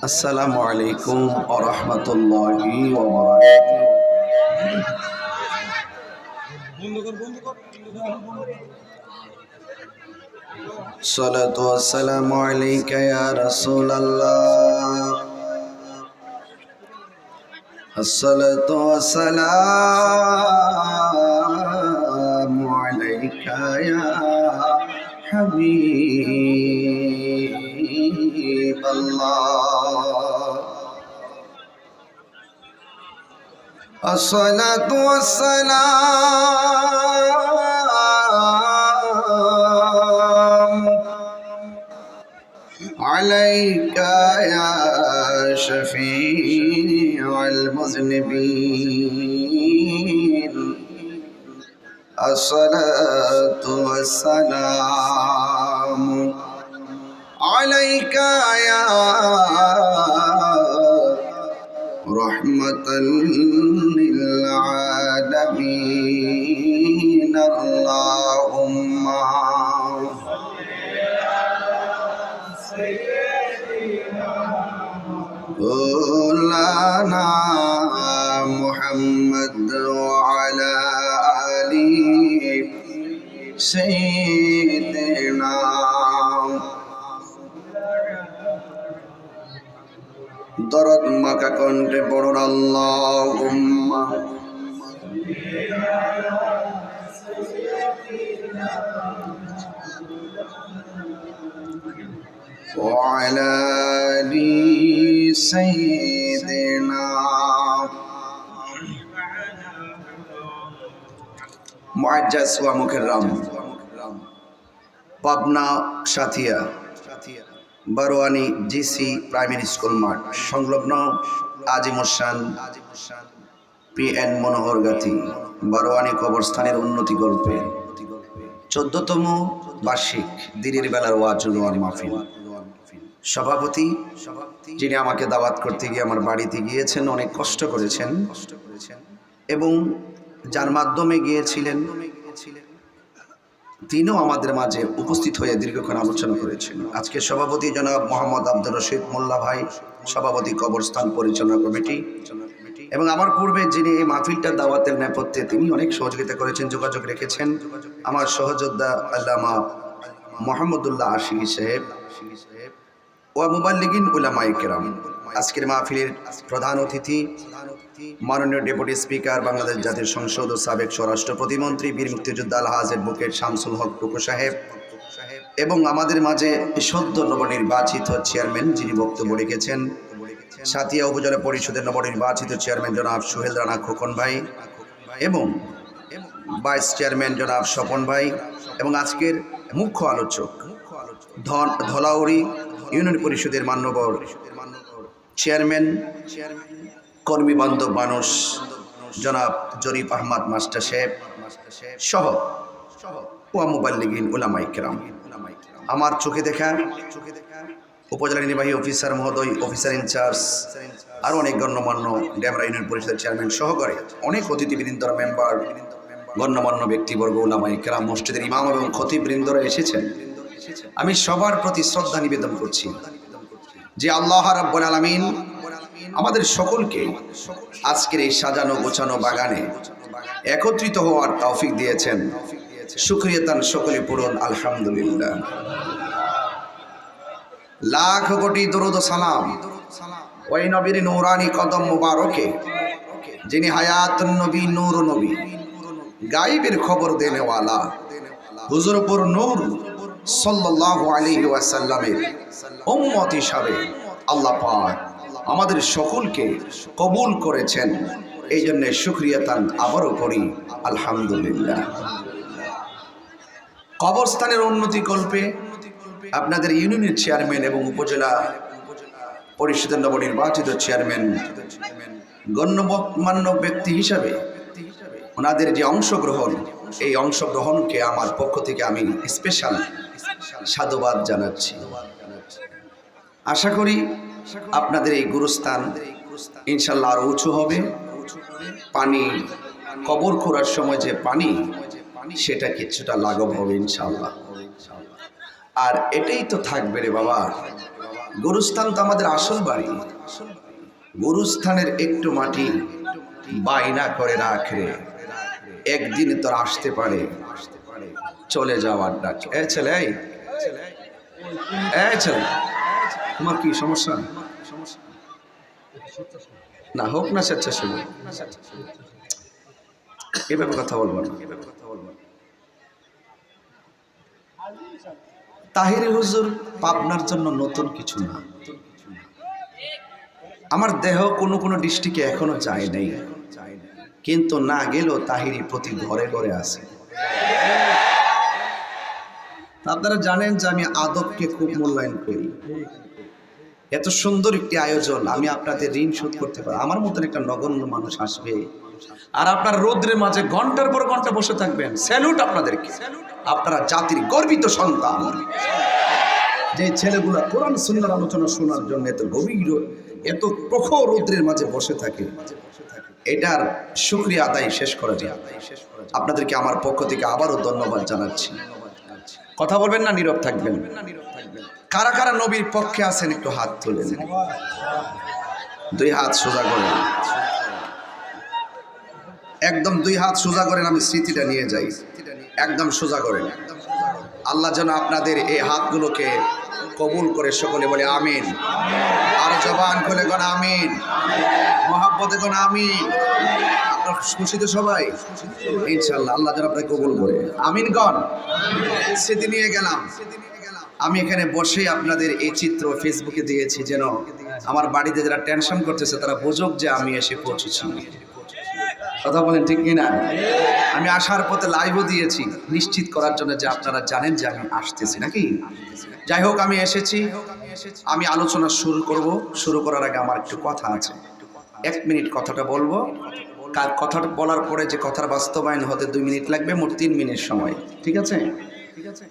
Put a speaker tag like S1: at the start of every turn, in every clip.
S1: আসসালামু আলাইকুম ওয়া রাহমাতুল্লাহি ওয়া বারাকাতুহু। সালাতু ওয়াসসালামু আলাইকা ইয়া রাসূলাল্লাহ। আসসালাতু ওয়াসসালামু আলাইকা ইয়া হাবিবাল্লাহ। আসসালাতু ওয়াসসালামু আলাইকা ইয়া শাফীউল মুযনিবিন। আসসালাতু ওয়াসসালামু আলাইকা ইয়া রাহমাতাল লিল আলামিন। আল্লাহুম্মা مولانا محمد وعلى آل سيدنا দরদ মাকা কণ্ঠে পড়ুন আল্লাহুম্মা وعلى آل سيدنا মুআজ্জাজ ওয়া মুকাররম Pabna Sathia Baroani GC primary school মাঠ সংলগ্ন আজিমুসান পিএন মনোহর গাথী বারোয়ানি কবরস্থানের উন্নতি গল্পে 14তম বার্ষিক দিনের বেলার ওয়াজ মাহফিল সভাপতি যিনি আমাকে দাওয়াত করতে গিয়ে আমার বাড়িতে গিয়েছেন, অনেক কষ্ট করেছেন এবং যার মাধ্যমে গিয়েছিলেন তিনিও আমাদের মাঝে উপস্থিত হয়ে দীর্ঘক্ষণ আলোচনা করেছেন। আজকে সভাপতি জনাব মোহাম্মদ আব্দুর রশিদ মোল্লা ভাই, সভাপতি কবরস্থান পরিচালনা কমিটি, এবং আমার পূর্বে যিনি এই মাহফিলটার দাওয়াতের নেপথ্যে তিনি অনেক সহযোগিতা করেছেন, যোগাযোগ রেখেছেন, আমার সহযোদ্ধা আল্লামা মোহাম্মদুল্লাহ আশিকি সাহেব ওয়া মুবাল্লিগিন উলামায়ে কেরাম। আজকের মাহফিলের প্রধান অতিথি মাননীয় ডেপুটি স্পিকার, বাংলাদেশ জাতীয় সংসদ ও সাবেক স্বরাষ্ট্র প্রতিমন্ত্রী, বীর মুক্তিযোদ্ধা আলহাজ অ্যাডভোকেট শামসুল হক টুকু সাহেব, এবং আমাদের মাঝে সদ্য নবনির্বাচিত চেয়ারম্যান যিনি বক্তব্য রেখেছেন, সাথিয়া উপজেলা পরিষদের নবনির্বাচিত চেয়ারম্যান জনাব সোহেল রানা খোকন ভাই, এবং ভাইস চেয়ারম্যান জনাব স্বপন ভাই, এবং আজকের মুখ্য আলোচক ধলাউড়ি ইউনিয়ন পরিষদের মান্যবর চেয়ারম্যান, কর্মী বান্ধব মানুষ জনাব জরিফ আহমদ মাস্টার সাহেব সহ ওয়া মুবাল্লিগিন উলামায়ে কেরাম, আমার চোখে দেখা উপজেলা নির্বাহী অফিসার মহোদয়, অফিসার ইনচার্জ, আরও অনেক গণ্যমান্য ডেমরা ইউনিয়ন পরিষদের চেয়ারম্যান সহকারে অনেক অতিথিবৃন্দরা, মেম্বার, গণ্যমান্য ব্যক্তিবর্গ, উলামায়ে কেরাম, মসজিদের ইমাম এবং খতিববৃন্দরা এসেছেন। আমি সবার প্রতি শ্রদ্ধা নিবেদন করছি যে আল্লাহ রাব্বুল আলামিন আমাদের সকলকে আজকের এই সাজানো গোছানো বাগানে একত্রিত হওয়ার তৌফিক দিয়েছেন। শুকরিয়া তান সকলে পড়ুন আলহামদুলিল্লাহ। লাখ কোটি দরুদ ও সালাম ওই নবীর নূরানি কদম মুবারকে যিনি হায়াতুন নবী, নূর নবী, গায়েবের খবর দেনেওয়ালা হুজুরপুর নূর সাল্লাল্লাহু আলাইহি ওয়াসাল্লামের উম্মত হিসাবে আল্লাহ পাক আমাদের সকলকে কবুল করেছেন। এই জন্য শুকরিয়া তান আবারও করি আলহামদুলিল্লাহ। কবরস্থানের উন্নতি কল্পে আপনাদের ইউনিয়নের চেয়ারম্যান এবং উপজেলা পরিষদের নবনির্বাচিত চেয়ারম্যান গণ্যমান্য ব্যক্তি হিসাবে ওনাদের যে অংশগ্রহণ, এই অংশগ্রহণকে আমার পক্ষ থেকে আমি স্পেশাল সাধুবাদ জানাচ্ছি। আশা করি আপনাদের এই গুরুস্থান ইনশাল্লাহ আরো উঁচু হবে। পানি কবর খোঁড়ার সময় যে পানি, সেটা কিছুটা লাঘব হবে ইনশাল্লাহ। আর এটাই তো থাকবে রে বাবা, গুরুস্থান তো আমাদের আসল বাড়ি। গুরুস্থানের একটু মাটি বাইনা করে রাখে, একদিন তোর আসতে পারে চলে যাওয়ার ডাক। এ ছেলে, এই ছেলে, তোমার কি সমস্যা? না হোক না স্বেচ্ছাসেবী, এভাবে কথা বলবো না। তাহিরি হুজুর পাবনার জন্য নতুন কিছু না। আমার দেহ কোনো কোনো ডিস্ট্রিক্টে এখনো যায় নাই, কিন্তু না গেলেও তাহিরি প্রতি ঘরে ঘরে আছে। আপনারা জানেন যে আমি আদবকে খুব মূল্যায়ন করি। এত সুন্দর একটি আয়োজন, আমি আপনাদের ঋণ শোধ করতে পারি। আমার মতন একটা নগণ্য মানুষ আসবে আর আপনার রৌদ্রের মাঝে ঘন্টার পর ঘন্টা বসে থাকবেন। স্যালুট আপনাদেরকে, আপনারা জাতির গর্বিত সন্তান। যে ছেলেগুলা কোরআন সুন্নাহর আলোচনা শোনার জন্য এত গভীর, এত প্রখর রৌদ্রের মাঝে বসে থাকে, এটার শুকরিয়া আদায় শেষ করা যায়। আপনাদেরকে আমার পক্ষ থেকে আবারও ধন্যবাদ জানাচ্ছি। কথা বলবেন না নীরব থাকবেন? কারা কারা নবীর পক্ষে আছেন একটু হাত তুলেন, দুই হাত সোজা করেন, একদম দুই হাত সোজা করেন। আমি স্মৃতিটা নিয়ে যাই, একদম সোজা করেন। আল্লাহ যেন আপনাদের এই হাতগুলোকে কবুল করে সকলে বলে আমিন। আর জবান খুলে কোন আমিন, মহাব্বতে কোন আমিন। আপনার খুশি তো সবাই ইনশাআল্লাহ, আল্লাহ যেন আপনাকে কবুল করে আমিন গণ। স্মৃতি নিয়ে গেলাম। আমি এখানে বসে আপনাদের এই চিত্র ফেসবুকে দিয়েছি, যেন আমার বাড়িতে যারা টেনশন করতেছে তারা বুঝুক যে আমি এসে পৌঁছেছি। কথা বলেন ঠিক কিনা? আমি আসার পথে লাইভও দিয়েছি নিশ্চিত করার জন্য যে আপনারা জানেন যে আমি আসতেছি নাকি। যাই হোক, আমি এসেছি। আমি আলোচনা শুরু করব। শুরু করার আগে আমার একটু কথা আছে, 1 মিনিট কথাটা বলবো। কথাটা বলার পরে যে কথার বাস্তবায়ন হতে 2 মিনিট লাগবে, মোট 3 মিনিট সময়, ঠিক আছে?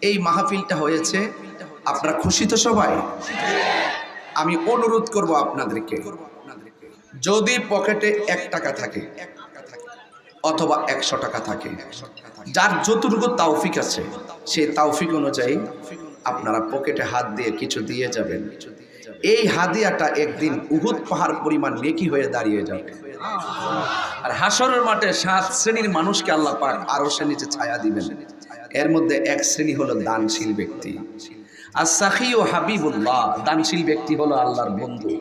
S1: এই মাহফিলটা হয়েছে, আপনারা খুশি তো সবাই? আমি অনুরোধ করব আপনাদেরকে, যদি পকেটে 1 টাকা থাকে অথবা 100 টাকা থাকে, যার যতটুকু তাওফিক আছে সেই তাওফিক অনুযায়ী আপনারা পকেটে হাত দিয়ে কিছু দিয়ে যাবেন। এই হাদিয়াটা একদিন উহুদ পাহাড় পরিমাণ নেকি হয়ে দাঁড়িয়ে যাবে। আর হাসরের মাঠে 7 শ্রেণীর মানুষকে আল্লাহ পাক আরশের নিচে ছায়া দিবেন। এর মধ্যে 1 শ্রেণী হলো দানশীল ব্যক্তি। as-sakhi ও হাবিবুল্লাহ, দানশীল ব্যক্তি হলো আল্লাহর বন্ধু।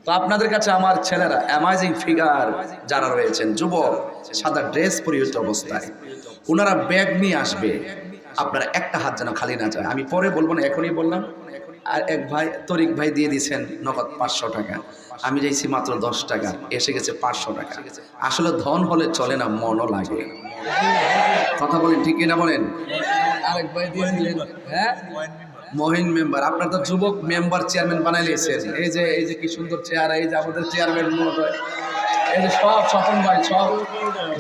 S1: তো আপনাদের কাছে আমার ছেলেরা, অ্যামাজিং ফিগার যারা রয়েছেন, যুবক, সাদা ড্রেস পরিহিত অবস্থায়, ওনারা ব্যাগ নিয়ে আসবে। আপনারা একটা হাত যেন খালি না যায়। আমি পরে বলবো না, এখনই বললাম। আর এক ভাই, তরিক ভাই, দিয়ে দিয়েছেন নগদ 500 টাকা। আমি যাইছি মাত্র 10 টাকা, এসে গেছে 500 টাকা। আসলে ধন হলে চলে না, মনও লাগে। কথা বলেন ঠিক কিনা বলেন? আরেক ভাই দিয়ে দিলেন, হ্যাঁ, মহিন মেম্বার। আপনার তো যুবক মেম্বার চেয়ারম্যান বানাই লিয়েছেন। এই যে কি সুন্দর চেয়ার, এই যে আমাদের চেয়ারম্যান, এই যে সব স্বপন ভাই, সব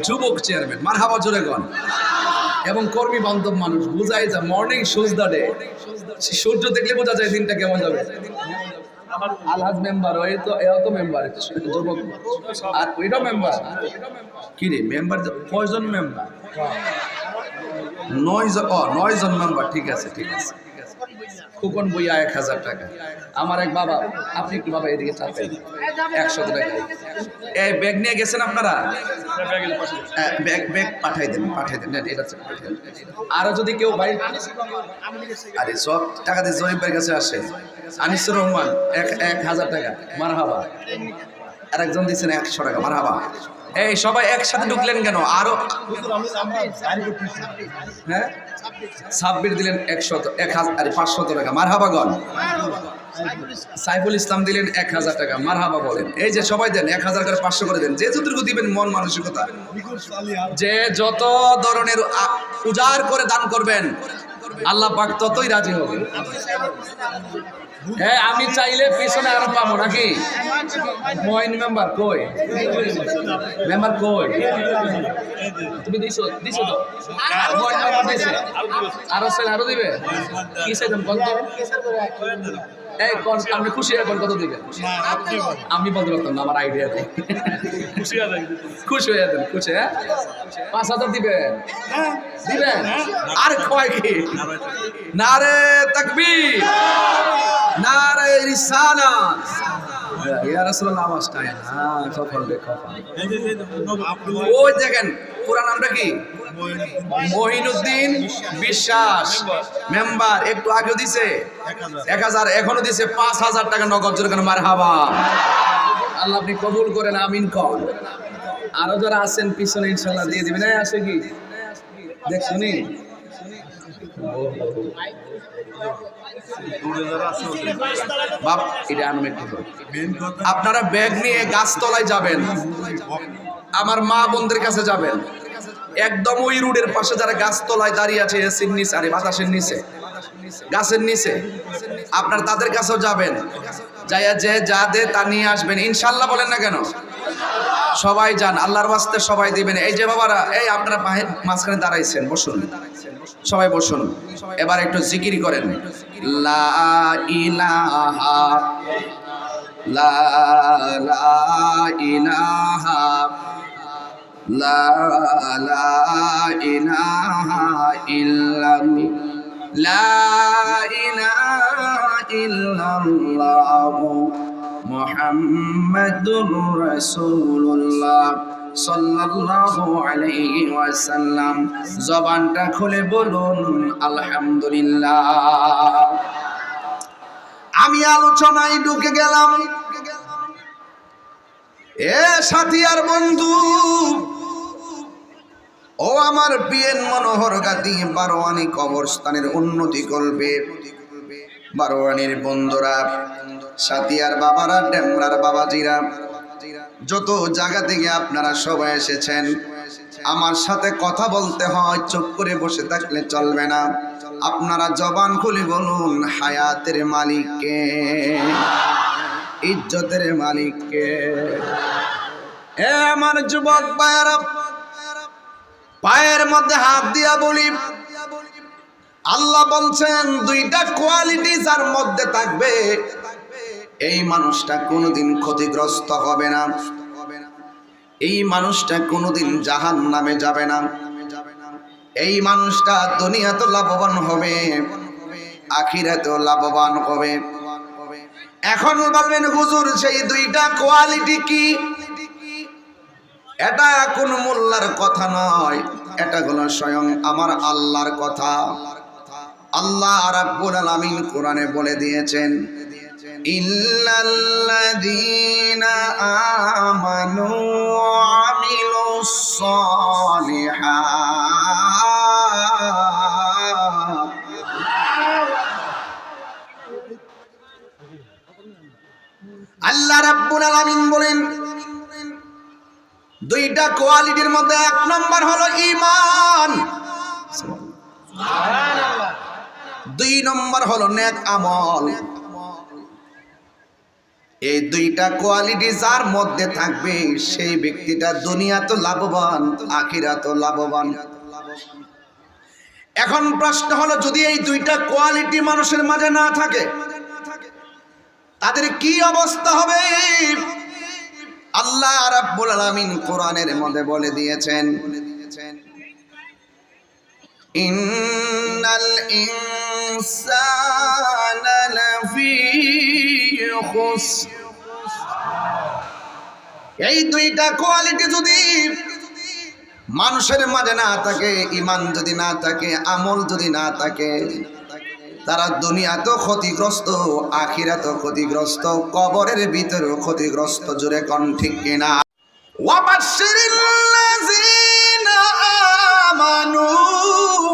S1: যুবক চেয়ারম্যান। মারহাবা জোরে গণ। এবং কর্মী বান্ধব মানুষ, বুঝাই যায় মর্নিং শুজ দ্য ডে। সূর্য দেখলে বোঝা যায় দিনটা কেমন যাবে। আলহাজ মেম্বার, ওই তো এও তো মেম্বার, যুবক। আর ওইটাও মেম্বার। কি রে মেম্বার কয়জন মেম্বার? 9 জন মেম্বার। ঠিক আছে, ঠিক আছে। খুকন বইয়া 1000 টাকা। আমার এক বাবা, আপনি কি বাবা এদিকে চাপেন, 100 টাকা। এই ব্যাগ নিয়ে গেছেন আপনারা? ব্যাগ পাঠাই দেন, পাঠাই দেন। এটা আরো যদি কেউ ভাই, আরে সব টাকা দিয়ে জরিফ ভাইয়ের কাছে আসে। আনিসুর রহমান 1000 টাকা, মারহাবা। আর একজন দিচ্ছেন 100 টাকা, মারহাবা। এই সবাই একসাথে ঢুকলেন কেন? আরো হ্যাঁ, 26 দিলেন 500 টাকা, মারহাবা গণ। সাইফুল ইসলাম দিলেন 1000 টাকা, মারহাবা বলেন। এই যে সবাই দেন 1000 করে, 500 করে দেন, যে যতটুকু দিবেন মন মানসিকতা। যে যত ধরনের উজাড় করে দান করবেন আল্লাহ পাক ততই রাজি হবে। হ্যাঁ, আমি চাইলে পিছনে আরো পাবো নাকি? মহিন মেম্বার কই? মেম্বার কই? তুমি দিছো তো? আরো দিবে? কি চাইছেন বলতো?
S2: এই কোন আপনি খুশি এখন কত দিবেন? আমি বলতে পারতাম না, আমার আইডিয়া নেই। খুশি হয়ে যাবেন, খুশি। হ্যাঁ 5,000 দিবেন, দিবেন। আর কয় কি? নারে তাকবীর, নারে রিসালাত। ইয়া রাসূলুল্লাহ, আওয়াজটা হ্যাঁ কখন দেখো। ওই দেখেন পুরা নামটা কি? মহিনুদ্দিন বিশ্বাস মেম্বার। একটু আগেও দিছে 1000, এখনো দিছে 5,000 টাকা নগদ। জোরে মারহাবা। আল্লাহ আপনি কবুল করেন, আমিন কর। আরো যারা আছেন পিছনে ইনশাআল্লাহ দিয়ে দিবেন। আসে কি দেখছুনি? বাপ এটা আনবে একটু। আপনারা ব্যাগ নিয়ে গাছতলায় যাবেন, আমার মা বোনদের কাছে যাবেন। একদম ওই রোডের পাশে যারা গাছতলায় দাঁড়িয়ে আছে, এসির নিচে, আরে বাতাসের নিচে, গাছের নিচে, আপনার তাদের কাছেও যাবেন। যাইয়া যে যা দে তা নিয়ে আসবেন ইনশাল্লাহ। বলেন না কেন? সবাই যান, আল্লাহর ওয়াস্তে সবাই দিবেন। এই যে বাবারা, এই আপনারা মাঝখানে দাঁড়াইছেন, বসুন, সবাই বসুন। এবার একটু জিকির করেন, লা ইলাহা লা ইলাহা লা ইলাহা ইল্লাল্লাহ লা ইলাহা ইল্লাল্লাহ মুহাম্মাদুর রাসূলুল্লাহ সাল্লাল্লাহু আলাইহি ওয়াসাল্লাম। জবানটা খুলে বলুন আলহামদুলিল্লাহ। আমি আলোচনায় ঢুকে গেলাম। এ সাথী আর বন্ধু, ও আমার বিএন মনোহর গাতি বারোয়ানি কবরস্থানের উন্নতি করবে। বারোয়ানির বন্ধুরা, সাথী আর বাবারা, ডেমরার বাবাজিরা, যত জায়গা থেকে আপনারা সবাই এসেছেন, আমার সাথে কথা বলতে হয়, চুপ করে বসে থাকলে চলবে না। আপনারা জবান খুলে বলুন হায়াতের মালিককে, ইজ্জতের মালিককে। এ আমার যুবক ভাইয়েরা, পায়ের মধ্যে হাত দিয়া বলি, আল্লাহ বলছেন দুইটা কোয়ালিটি যার মধ্যে থাকবে, এই মানুষটা কোনোদিন ক্ষতিগ্রস্ত হবে না, এই মানুষটা কোনোদিন জাহান্নামে যাবে না, এই মানুষটা দুনিয়াতেও লাভবান হবে, আখিরাতেও লাভবান হবে। এখন বলবেন হুজুর সেই দুইটা কোয়ালিটি কি? এটা কোন মোল্লার কথা নয়, এটা হলো স্বয়ং আমার আল্লাহর কথা। আল্লাহ রাব্বুল আলামিন কোরআনে বলে দিয়েছেন, ইল্লাল্লাযীনা আমানু ওয়া আমিলুস সালিহাত। আল্লাহ রাব্বুল আলামিন বলেন দুইটা কোয়ালিটির মধ্যে এক নম্বর হলো ঈমান, সুবহানাল্লাহ। দুই নম্বর হলো নেক আমল। এই দুইটা কোয়ালিটি যার মধ্যে থাকবে, সেই ব্যক্তিটা দুনিয়াতে লাভবান, আখিরাতে লাভবান। এখন প্রশ্ন হলো, যদি এই দুইটা কোয়ালিটি মানুষের মাঝে না থাকে, তাদের কি অবস্থা হবে? আল্লাহ রাব্বুল আলামিন কোরআনের মধ্যে বলে দিয়েছেন, ইন্নাল ইনসানা লাফি খুসর। এই দুইটা কোয়ালিটি যদি মানুষের মাঝে না থাকে, ঈমান যদি না থাকে, আমল যদি না থাকে, তারা দুনিয়াতেও ক্ষতিগ্রস্ত, আখিরাতেও ক্ষতিগ্রস্ত, কবরের ভিতরেও ক্ষতিগ্রস্ত। জোরে কোন ঠিক কিনা? ওয়াবাশশিরিল্লাযীনা আমানু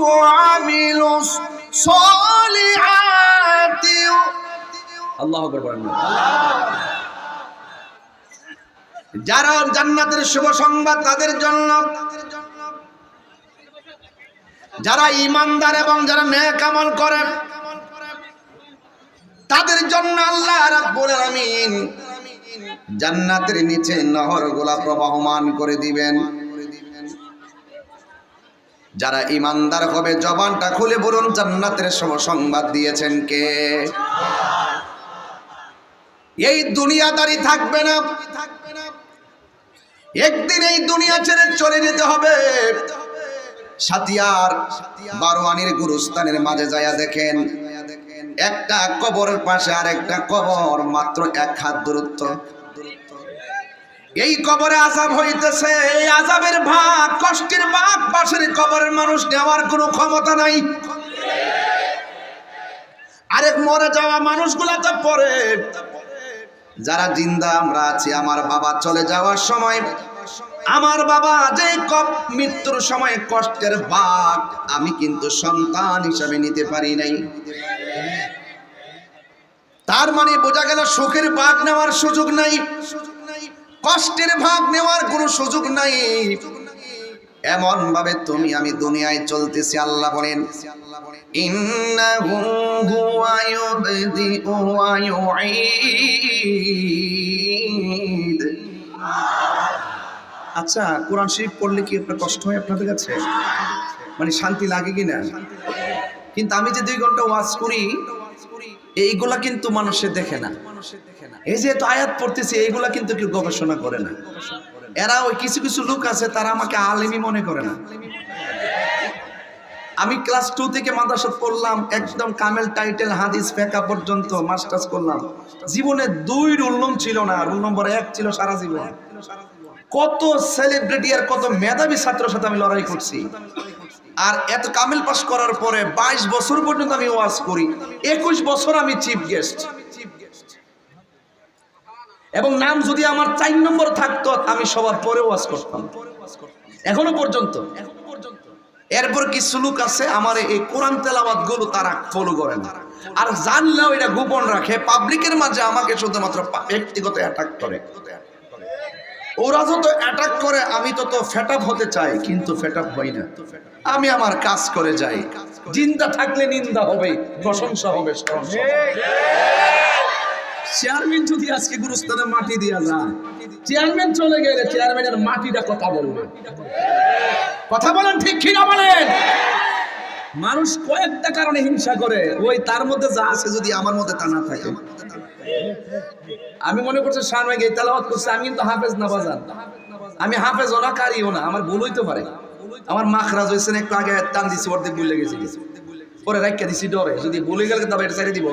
S2: ওয়া আমিলুস সালিহাতি। আল্লাহু আকবার বলেন। যারা জান্নাতের শুভ সংবাদ তাদের জন্য, যারা ঈমানদার এবং যারা নেক আমল করে তাদের জন্য আল্লাহ রাব্বুল আলামিন জান্নাতের নিচে নহরগুলা প্রবাহমান করে দিবেন। যারা ঈমানদার হবে, জবানটা খুলে বলুন জান্নাতের শুভ সংবাদ দিয়েছেন কে?
S1: এই দুনিয়াদারি থাকবে না, একদিন এই দুনিয়া ছেড়ে চলে যেতে হবে। সাতিয়ার বারোয়ানির গুরুস্থানের মাঝে যায়া দেখেন, একটা কবরের পাশে আর একটা কবর মাত্র 1 হাত দূরত্ব। এই কবরে আযাব হইতেছে, এই আযাবের ভাগ, কষ্টের ভাগ পাশের কবরের মানুষ নেওয়ার কোনো ক্ষমতা নাই। আরেক মরে যাওয়া মানুষগুলা তো পরে, যারা জিন্দা আমরা আছি, আমার বাবা চলে যাওয়ার সময়, আমার বাবা যে মৃত্যুর সময় কষ্টের ভাগ আমি কিন্তু সন্তান হিসাবে নিতে পারি নাই। তার মানে বোঝা গেল সুখের ভাগ নেওয়ার সুযোগ নাই, কষ্টের ভাগ নেওয়ার কোনো সুযোগ নাই। এমন ভাবে তুমি আমি দুনিয়ায় চলতেছি। আল্লাহ বলেন, ইন্নাহু হুয়া ইউবদিউ ওয়া ইউঈদ। আচ্ছা, কোরআন শরীফ পড়লে কি আপনার কষ্ট হয় আপনাদের কাছে? মানে শান্তি লাগে কিনা? কিন্তু আমি যে 2 ঘন্টা ওয়াজ করি, এইগুলা কিন্তু মানুষে দেখে না। এই যে তো আয়াত পড়তেছি, এইগুলা কিন্তু কেউ গবেষণা করে না। এরা ওই কিছু কিছু লোক আছে, তারা আমাকে আলেমই মনে করে না। আমি ক্লাস 2 থেকে মাদ্রাসা পড়লাম, একদম কামেল টাইটেল হাদিস ফিকহ পর্যন্ত মাস্টার্স করলাম। জীবনে 2 রোল নম্বর ছিল না, রোল নম্বর 1 ছিল সারা জীবন। কত সেলিব্রিটি আর কত মেধাবী ছাত্রের সাথে আমি লড়াই করছি। আর এত কামেল পাস করার পরে 22 বছর পর্যন্ত আমি ওয়াজ করি, 21 বছর আমি চিফ গেস্ট। এবং নাম যদি আমার 4 নম্বর থাকতো, আমি সবার পরে ওয়াজ করতাম এখনো পর্যন্ত। এরপর কিছু লোক আছে আমার এই কোরআন তেলাওয়াত গুলো তারা ফলো করে না, আর জানলেও এটা গোপন রাখে, পাবলিকের মাঝে আমাকে শুধুমাত্র ব্যক্তিগত অ্যাটাক করে। ওরা যত অ্যাটাক করে আমি তত ফেট আপ হতে চাই, কিন্তু ফেট আপ হই না। আমি আমার কাজ করে যাই। জিন্দা থাকলে নিন্দা হবে, প্রশংসা হবে। চেয়ারম্যান যদি আজকে গুরুস্থানে মাটি দিয়া যায়, চেয়ারম্যান চলে গেলে চেয়ারম্যানের মাটিটা কথা বলবে। কথা বলেন ঠিক কিনা বলেন? মানুষ কয়েকটা কারণে হিংসা করে, ওই তার মধ্যে যা আছে যদি আমার মধ্যে তা না থাকে। আমি মনে করছি সামনে গিয়ে তেলাওয়াত করছি, আমি কিন্তু হাফেজ না বাজান, আমি হাফেজও না কারিও না, আমার ভুল হইতে পারে। আমার মাখরাজ হয়েছে একটু আগে টান দিছি, অর্ধেক ভুলে গেছি, পরে রাখিয়া দিছি ডরে, যদি ভুলে গেলে তবে এটা ছেড়ে দিব।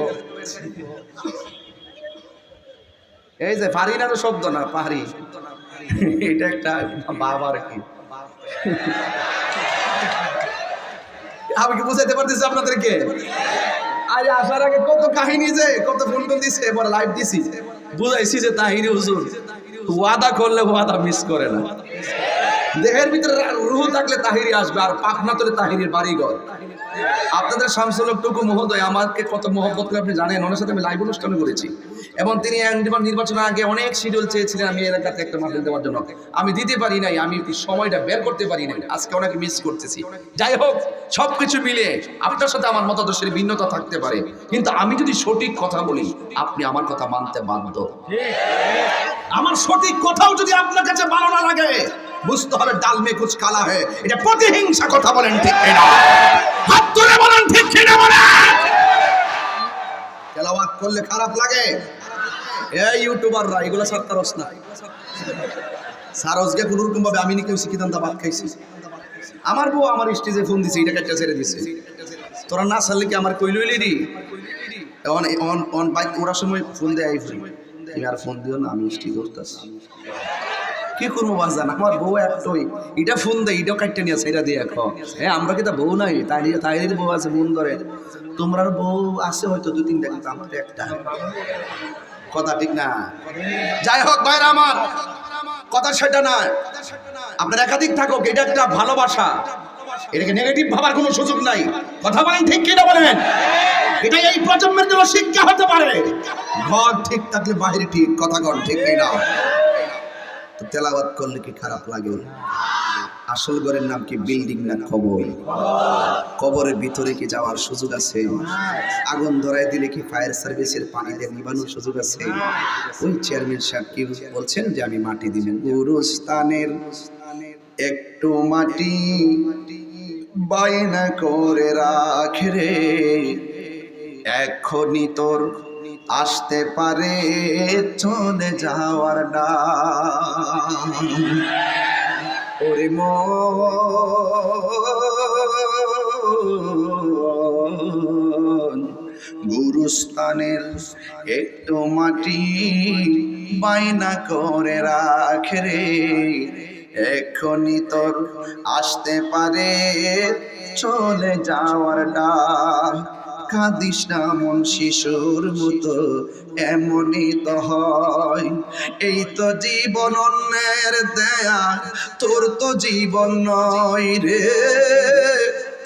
S1: এই যে পারি না তো শব্দ না, পারি, এটা একটা বাবার কি। আমি কি বুঝাইতে পারতেছি আপনাদেরকে? আজ আসার আগে কত কাহিনী, যে কত ফোন টোন দিছে, এবার লাইভ দিছি, বুঝাইছি যে তাহিরি হুজুর ওয়াদা করলে ওয়াদা মিস করে না। দেহের ভিতরে রুহ থাকলে তাহিরি আসবে, আর পাখনা তোলে তাহিরির বাড়িঘর। আপনাদের শামসুল হক টুকু মহোদয় আমাকে কত মহব্বত করে আপনি জানেন। ওনার সাথে আমি লাইভ অনুষ্ঠান করেছি, এবং তিনি নির্বাচনের আগে অনেক শিডিউল চেয়েছিলেন আমি এলাকাতে একটা মাহফিল দেওয়ার জন্য। আমি দিতে পারি নাই, আমি সময়টা বের করতে পারি নাই। আজকে অনেক মিস করতেছি। যাই হোক, সবকিছু মিলে আপনার সাথে আমার মতাদর্শের ভিন্নতা থাকতে পারে, কিন্তু আমি যদি সঠিক কথা বলি, আপনি আমার কথা মানতে বাধ্য। আমার সঠিক কথাও যদি আপনার কাছে ভালো না লাগে, বুঝতে হবে ডাল মে কুছ কালা হয়, এটা প্রতিহিংসা। কথা বলেন ঠিক কিনা? হাত তুলে বলেন ঠিক কিনা বলেন। তেলাওয়াত করলে খারাপ লাগে? এই ইউটিউবাররা এগুলো সারতারস না, সারসকে কোন রকম ভাবে আমি নিকেও শিখিতাম তা ভাত খাইছি। আমার বউ আমার স্টেজে ফোন দিছে, এটা কাটটা ছেড়ে দিছে। তোরা না ছাড়লে কি আমার কই লইলি নি? অন অন অন বাইক ওরা সময় ফোন দেয়, আই তুমি আর ফোন দিও না, আমি স্টেজ করতেছি। কি করবো বাজান, আমার বউ একটাই, এটা ফোন দেয়, এটাও কাটতে নিয়ে সেটা দিয়ে এখন। হ্যাঁ, আমরা কি তা বউ নাই? তাই বউ আছে, মন ধরে। তোমরার বউ আছে হয়তো 2-3টা, কিন্তু আমার একটা। কথা ঠিক না? যাই হোক ভাইরা আমার, কথা সেটা না। আপনার একাধিক থাকুক, এটা একটা ভালোবাসা, এটাকে নেগেটিভ ভাবার কোনো সুযোগ নাই। কথা বলেন ঠিক কিনা বলেন? এটা এই প্রজন্মের জন্য শিক্ষা হতে পারে। ঘর ঠিক থাকলে বাহির ঠিক। কথা কন ঠিক কিনা? তো তেলাওয়াত করলে কি খারাপ লাগে? আসল ঘরের নাম কি বিল্ডিং না কবর? কবরের ভিতরে কি যাওয়ার সুযোগ আছে? আগুন ধরায় দিলে কি ফায়ার সার্ভিসের পানি দিয়ে নিবানোর সুযোগ আছে? ওই চেয়ারম্যান সাহেব কি বলছেন যে আমি মাটি দিবেন, গুরুস্থানের একটু মাটি বায়না করে রাখ রে, এখনই তোর আসতে পারে চলে যাওয়ার ডাক। ওরে মন, গুরুস্থানের একটু মাটি বায়না করে রাখে রে, এখনই তোর আসতে পারে চলে যাওয়ার ডাক। কাঁদিস না মন শিশুর মতো, এমনই তো হয়। এই তো জীবন অন্যের দেয়া, তোর তো জীবন নয় রে,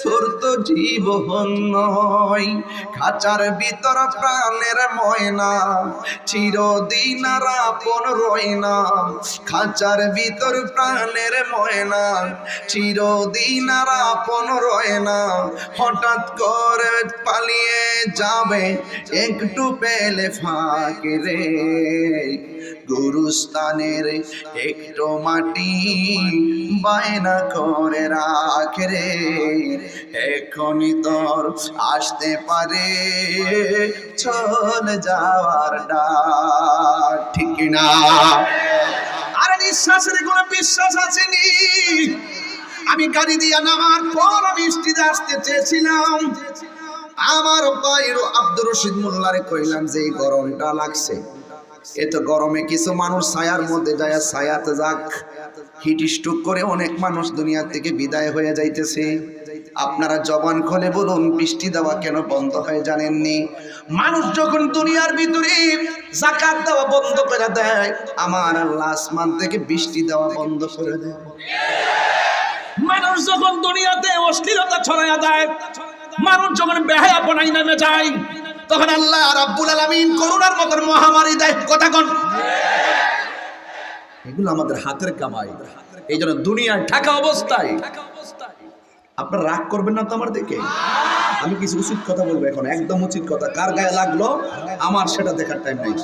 S1: তোর তো জীবন নয়। খাঁচার ভিতর প্রাণের ময়না, চিরদিন আর আপন রয় না। খাঁচার ভিতর প্রাণের ময়না, চিরদিন আর আপন রয় না। হঠাৎ করে পালিয়ে যাবে একটু পেলে ফাঁকে রে, গুরুস্থানের একটু মাটি বায়না করে রাখে রে, এখনই তোর আসতে পারে চলে যাওয়ার ডাক। ঠিক না? আরে নিঃশ্বাসের কোনো বিশ্বাস আসেনি। আমি গাড়ি দিয়া নামার পর আমি স্টেজে আসতে চেয়েছিলাম, আমার ভাইয়ের আব্দুর রশিদ মোল্লারে কইলাম যে এই গরমটা লাগছে, এত গরমে কিছু মানুষ ছায়ার মধ্যে যায়, ছায়াতে যাক। হিট স্ট্রোক করে অনেক মানুষ দুনিয়া থেকে বিদায় হয়ে যাইতেছে। আপনারা জবান খুলে বলুন, বৃষ্টি দেওয়া কেন বন্ধ হয়ে জানেননি? মানুষ যখন দুনিয়ার ভিতরে যাকাত দেওয়া বন্ধ করে দেয়, আমার আল্লাহ আসমান থেকে বৃষ্টি দেওয়া বন্ধ করে দেয়।
S2: মানুষ যখন দুনিয়াতে অশ্লীলতা ছড়াইয়া দেয়, মানুষ যখন বেহায়াপনায় নেমে যায়,
S1: তখন আল্লাহ রাব্বুল আলামিন করুণার মতন মহামারী দেয়। কথা কোন?
S2: এগুলো আমাদের হাতের কামাই। এই জন্য দুনিয়ায় থাকা অবস্থায়
S1: আপনারা রাগ করবেন না তো আমার দেখে? আমি কিছু উচিত কথা বলবো এখন, একদম উচিত কথা। কার গায়ে লাগলো আমার সেটা দেখার টাইম নেই।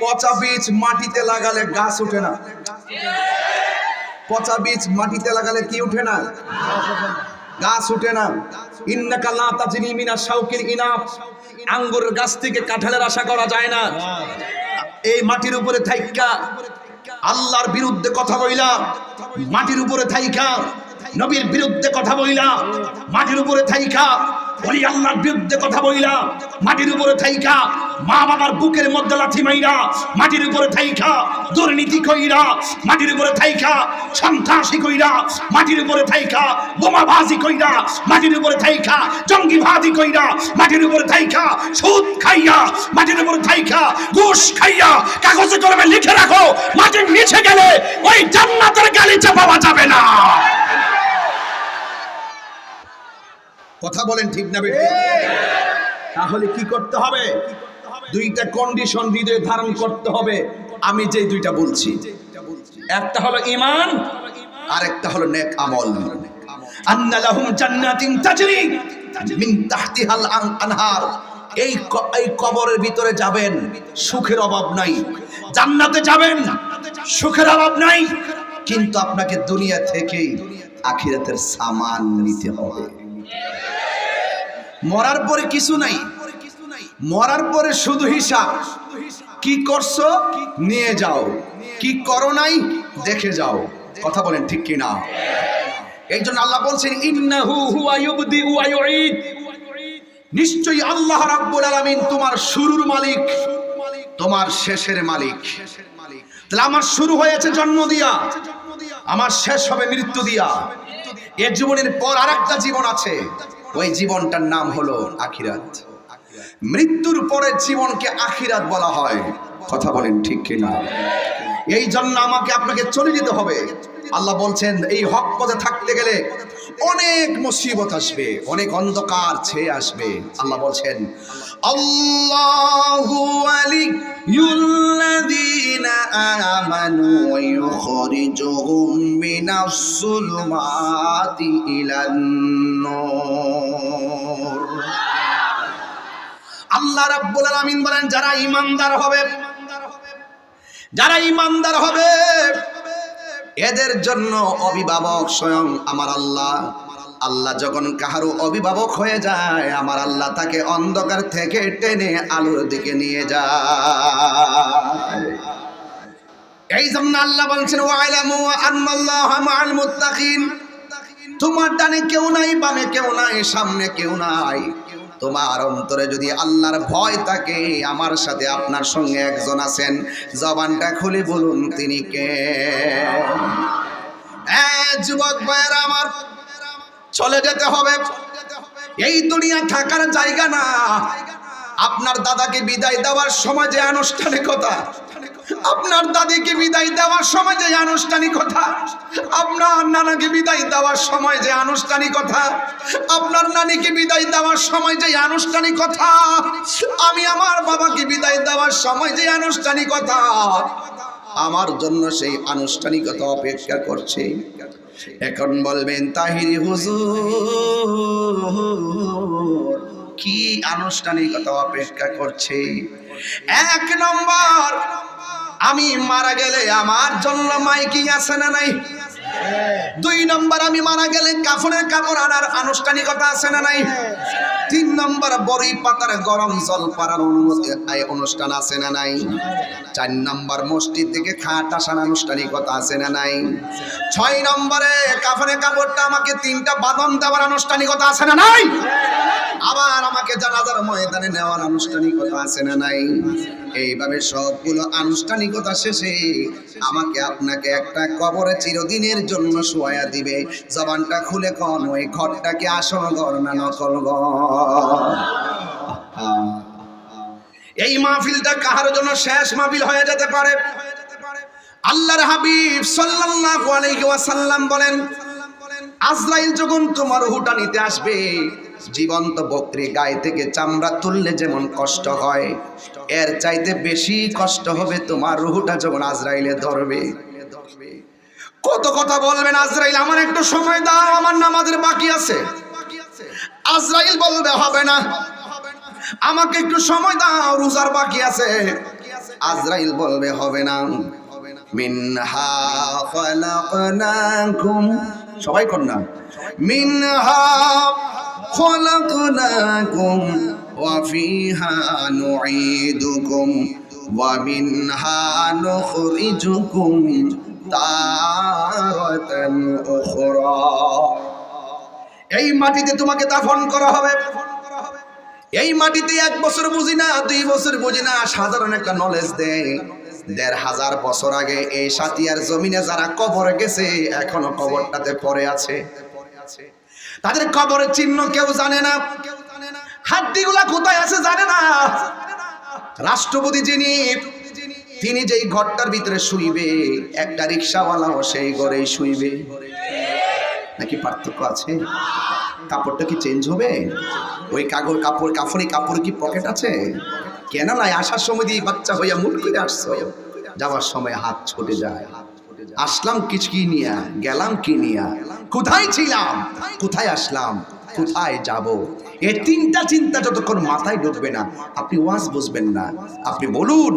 S1: পচা বীজ মাটিতে লাগালে গাছ ওঠে না। পচা বীজ মাটিতে লাগালে কি ওঠে না? গাছ ওঠে না। ইন্নাকা লা তাজনি মিনা শাউকিল ইনাব,
S2: আঙ্গুরের গাছ থেকে কাঁঠালের আশা করা যায় না।
S1: এই মাটির উপরে থাইকা আল্লাহর বিরুদ্ধে কথা বইলা, মাটির উপরে থাইকা নবীর বিরুদ্ধে কথা বইলা, মাটির উপরে থাইকা ওলি আল্লাহর বিরুদ্ধে কথা বইলা, মাটির উপরে থাইকা মা বাবার বুকের মধ্যে লাথি মাইরা, মাটির উপরে থাইকা দুর্নীতি কইরা, মাটির উপরে থাইকা সন্ত্রাসী কইরা, মাটির উপরে থাইকা বোমাবাজি কইরা, মাটির উপরে থাইকা জঙ্গিবাজি কইরা, মাটির উপরে থাইকা সুদ খাইয়া, মাটির উপরে থাইকা ঘুষ খাইয়া কাগজে কলমে লিখে রাখো, মাটির নিচে গেলে ওই জান্নাতের গালিচা পাওয়া যাবে না। কথা বলেন ঠিক না বেঠিক? তাহলে কি করতে হবে? দুইটা কন্ডিশন হৃদয়ে ধারণ করতে হবে। আমি যে দুইটা বলছি,
S2: একটা হলো ঈমান,
S1: আর একটা হলো নেক আমল। আন্না লাহুম জান্নাতিন তাজরি মিন তাহতিহাল আনহার। এই কবরের ভিতরে যাবেন, সুখের অভাব নাই। জান্নাতে যাবেন, সুখের অভাব নাই, কিন্তু আপনাকে দুনিয়া থেকেই আখিরাতের সামান নিতে হবে। মরার পরে কিছু নাই, মরার পরে শুধু হিসাব। কি করছো নিয়ে যাও, কি করো নাই দেখে যাও। কথা বলেন ঠিক কি না? এই জন্য আল্লাহ বলছেন
S2: ইন্নাহু হুয়া ইউবদি ওয়া ইউঈদ,
S1: নিশ্চয়ই আল্লাহ রাব্বুল আলামিন তোমার শুরুর মালিক, তোমার শেষের মালিক। তাহলে আমার শুরু হয়েছে জন্ম দিয়া, আমার শেষ হবে মৃত্যু দিয়া। এই জীবনের পর আরেকটা জীবন আছে, ওই জীবনটার নাম হলো আখিরাত। মৃত্যুর পরের জীবনকে আখিরাত বলা হয়। কথা বলেন ঠিক কিনা? এই জন্য আমাকে আপনাকে চলে যেতে হবে। আল্লাহ বলছেন এই হক পথে থাকতে গেলে অনেক মুসিবত আসবে, অনেক অন্ধকার ছেয়ে আসবে। আল্লাহ বলছেন আল্লাহু ওয়ালিয়ুল্লাযীনা আমানু ওয়া ইউখরিজুহুম মিনাস যুলুমাতি ইলান নূর। আল্লাহ রাব্বুল আলামিন বলেন যারা ঈমানদার হবে, যারা ঈমানদার হবে এদের জন্য অভিভাবক স্বয়ং আমার আল্লাহ। আল্লাহ যখন কাহারও অভিভাবক হয়ে যায়, আমার আল্লাহ তাকে অন্ধকার থেকে টেনে আলোর দিকে নিয়ে যায়। এই জন্য আল্লাহ বলছেন ওয়াইলামু আন্নাল্লাহা মাআল মুত্তাকিন। তোমার ডানে কেউ নাই, বামে কেউ নাই, সামনে কেউ নাই। তোমার অন্তরে যদি আল্লাহর ভয় থাকে, আমার সাথে আপনার সঙ্গে একজন আছেন, জবানটা খুলে বলুন তিনি কে? যুবক ভাইয়েরা আমার, চলে যেতে হবে। এই দুনিয়া থাকার জায়গা না। আপনার দাদাকে বিদায় দেওয়ার সময় যে আনুষ্ঠানিকতা, আপনার দাদিকে বিদায় দেওয়ার সময় যে আনুষ্ঠানিকতা, আপনার নানাকে বিদায় দেওয়ার সময় যে আনুষ্ঠানিকতা, আপনার নানিকে বিদায় দেওয়ার সময় যে আনুষ্ঠানিকতা, আমি আমার বাবাকে বিদায় দেওয়ার সময় যে আনুষ্ঠানিকতা, আমার জন্য সেই আনুষ্ঠানিকতা অপেক্ষা করছে। এখন বলবেন তাহিরি হুজুর কি আনুষ্ঠানিকতা অপেক্ষা করছে? এক নম্বর, আমি মারা গেলে আমার জন্য মাইকিং আছে না নাই? দুই নম্বর, আমি মারা গেলে কাফনের কাপড় আনার আনুষ্ঠানিকতা আছে না নাই? তিন নম্বর, বড়ই পাতার গরম জল পাড়ার অনুষ্ঠান আছে না নাই? চার নম্বর, মসজিদ থেকে খাট আসার আনুষ্ঠানিকতা আছে না নাই? ছয় নম্বরে, কাফনের কাপড়টা আমাকে 3টা বাঁধন দেওয়ার আনুষ্ঠানিকতা আছে না নাই? আবার আমাকে জানাজার ময়দানে নেওয়ার আনুষ্ঠানিকতা আছে না নাই? এইভাবে সবগুলো আনুষ্ঠানিকতা শেষে আমাকে আপনাকে একটা কবরে চিরদিনের জন্য শোয়া দিবে। জবানটা খুলে কোন ওই ঘরটা কি আসল ঘর না নকল ঘর? এই মাহফিলটা কাহার জন্য শেষ মাহফিল হয়ে যেতে পারে। আল্লাহর হাবিব সাল্লাল্লাহু আলাইহি ওয়াসাল্লাম বলেন, আজরাইল যখন তোমার রূহটা নিতে আসবে, জীবন্ত বকরি গায়ে থেকে চামড়া তুললে যেমন কষ্ট হয়, এর চাইতে বেশি কষ্ট হবে তোমার রূহটা যখন আজরাইলে ধরবে। কত কথা বলবেন, আজরাইল আমার একটু সময় দাও, আমার নামাজের বাকি আছে। আজরাইল বলবে হবে না, আমাকে একটু সময় দাও, রোজার বাকি আছে। আজরাইল বলবে হবে না। মিনহা খালাকনাকুম, সবাই কন্যা, মিনহা খালাকনাকুম ওয়া ফিহা নুঈদুকুম ওয়া মিনহা নুখরিজুকুম তারাতান উখরা। এই মাটিতে তোমাকে দাফন করা হবে। এই মাটিতে 1 বছর বুঝি না, 2 বছর বুঝি না, সাধারণ একটা নলেজ দেয়। 1500 বছর আগে এই সাতিয়ার জমিনে যারা কবরে গেছে, এখনো কবরটাতে পড়ে আছে। তাদের কবরের চিহ্ন কেউ জানে না, হাড্ডিগুলা কোথায় আছে জানে না। রাষ্ট্রপতি যিনি, তিনি যেই ঘরটার ভিতরে শুইবে, একটা রিকশাওয়ালাও সেই ঘরেই শুইবে। নাকি পার্থক্য আছে? কাপড়টা কি চেঞ্জ হবে? ওই কাফনি কাপড় কি পকেট আছে? কেন নাই? আসার সময় দিয়ে বাচ্চা হইয়া মুট করে আসছো, যাওয়ার সময় হাত ছুটে যায়। আসলাম কি নিয়া, গেলাম কি নিয়া, কোথায় ছিলাম, কোথায় আসলাম, কোথায় যাব, এই 3টা চিন্তা যতক্ষণ মাথায় ঢুকবে না, আপনি ওয়াজ বুঝবেন না। আপনি বলুন,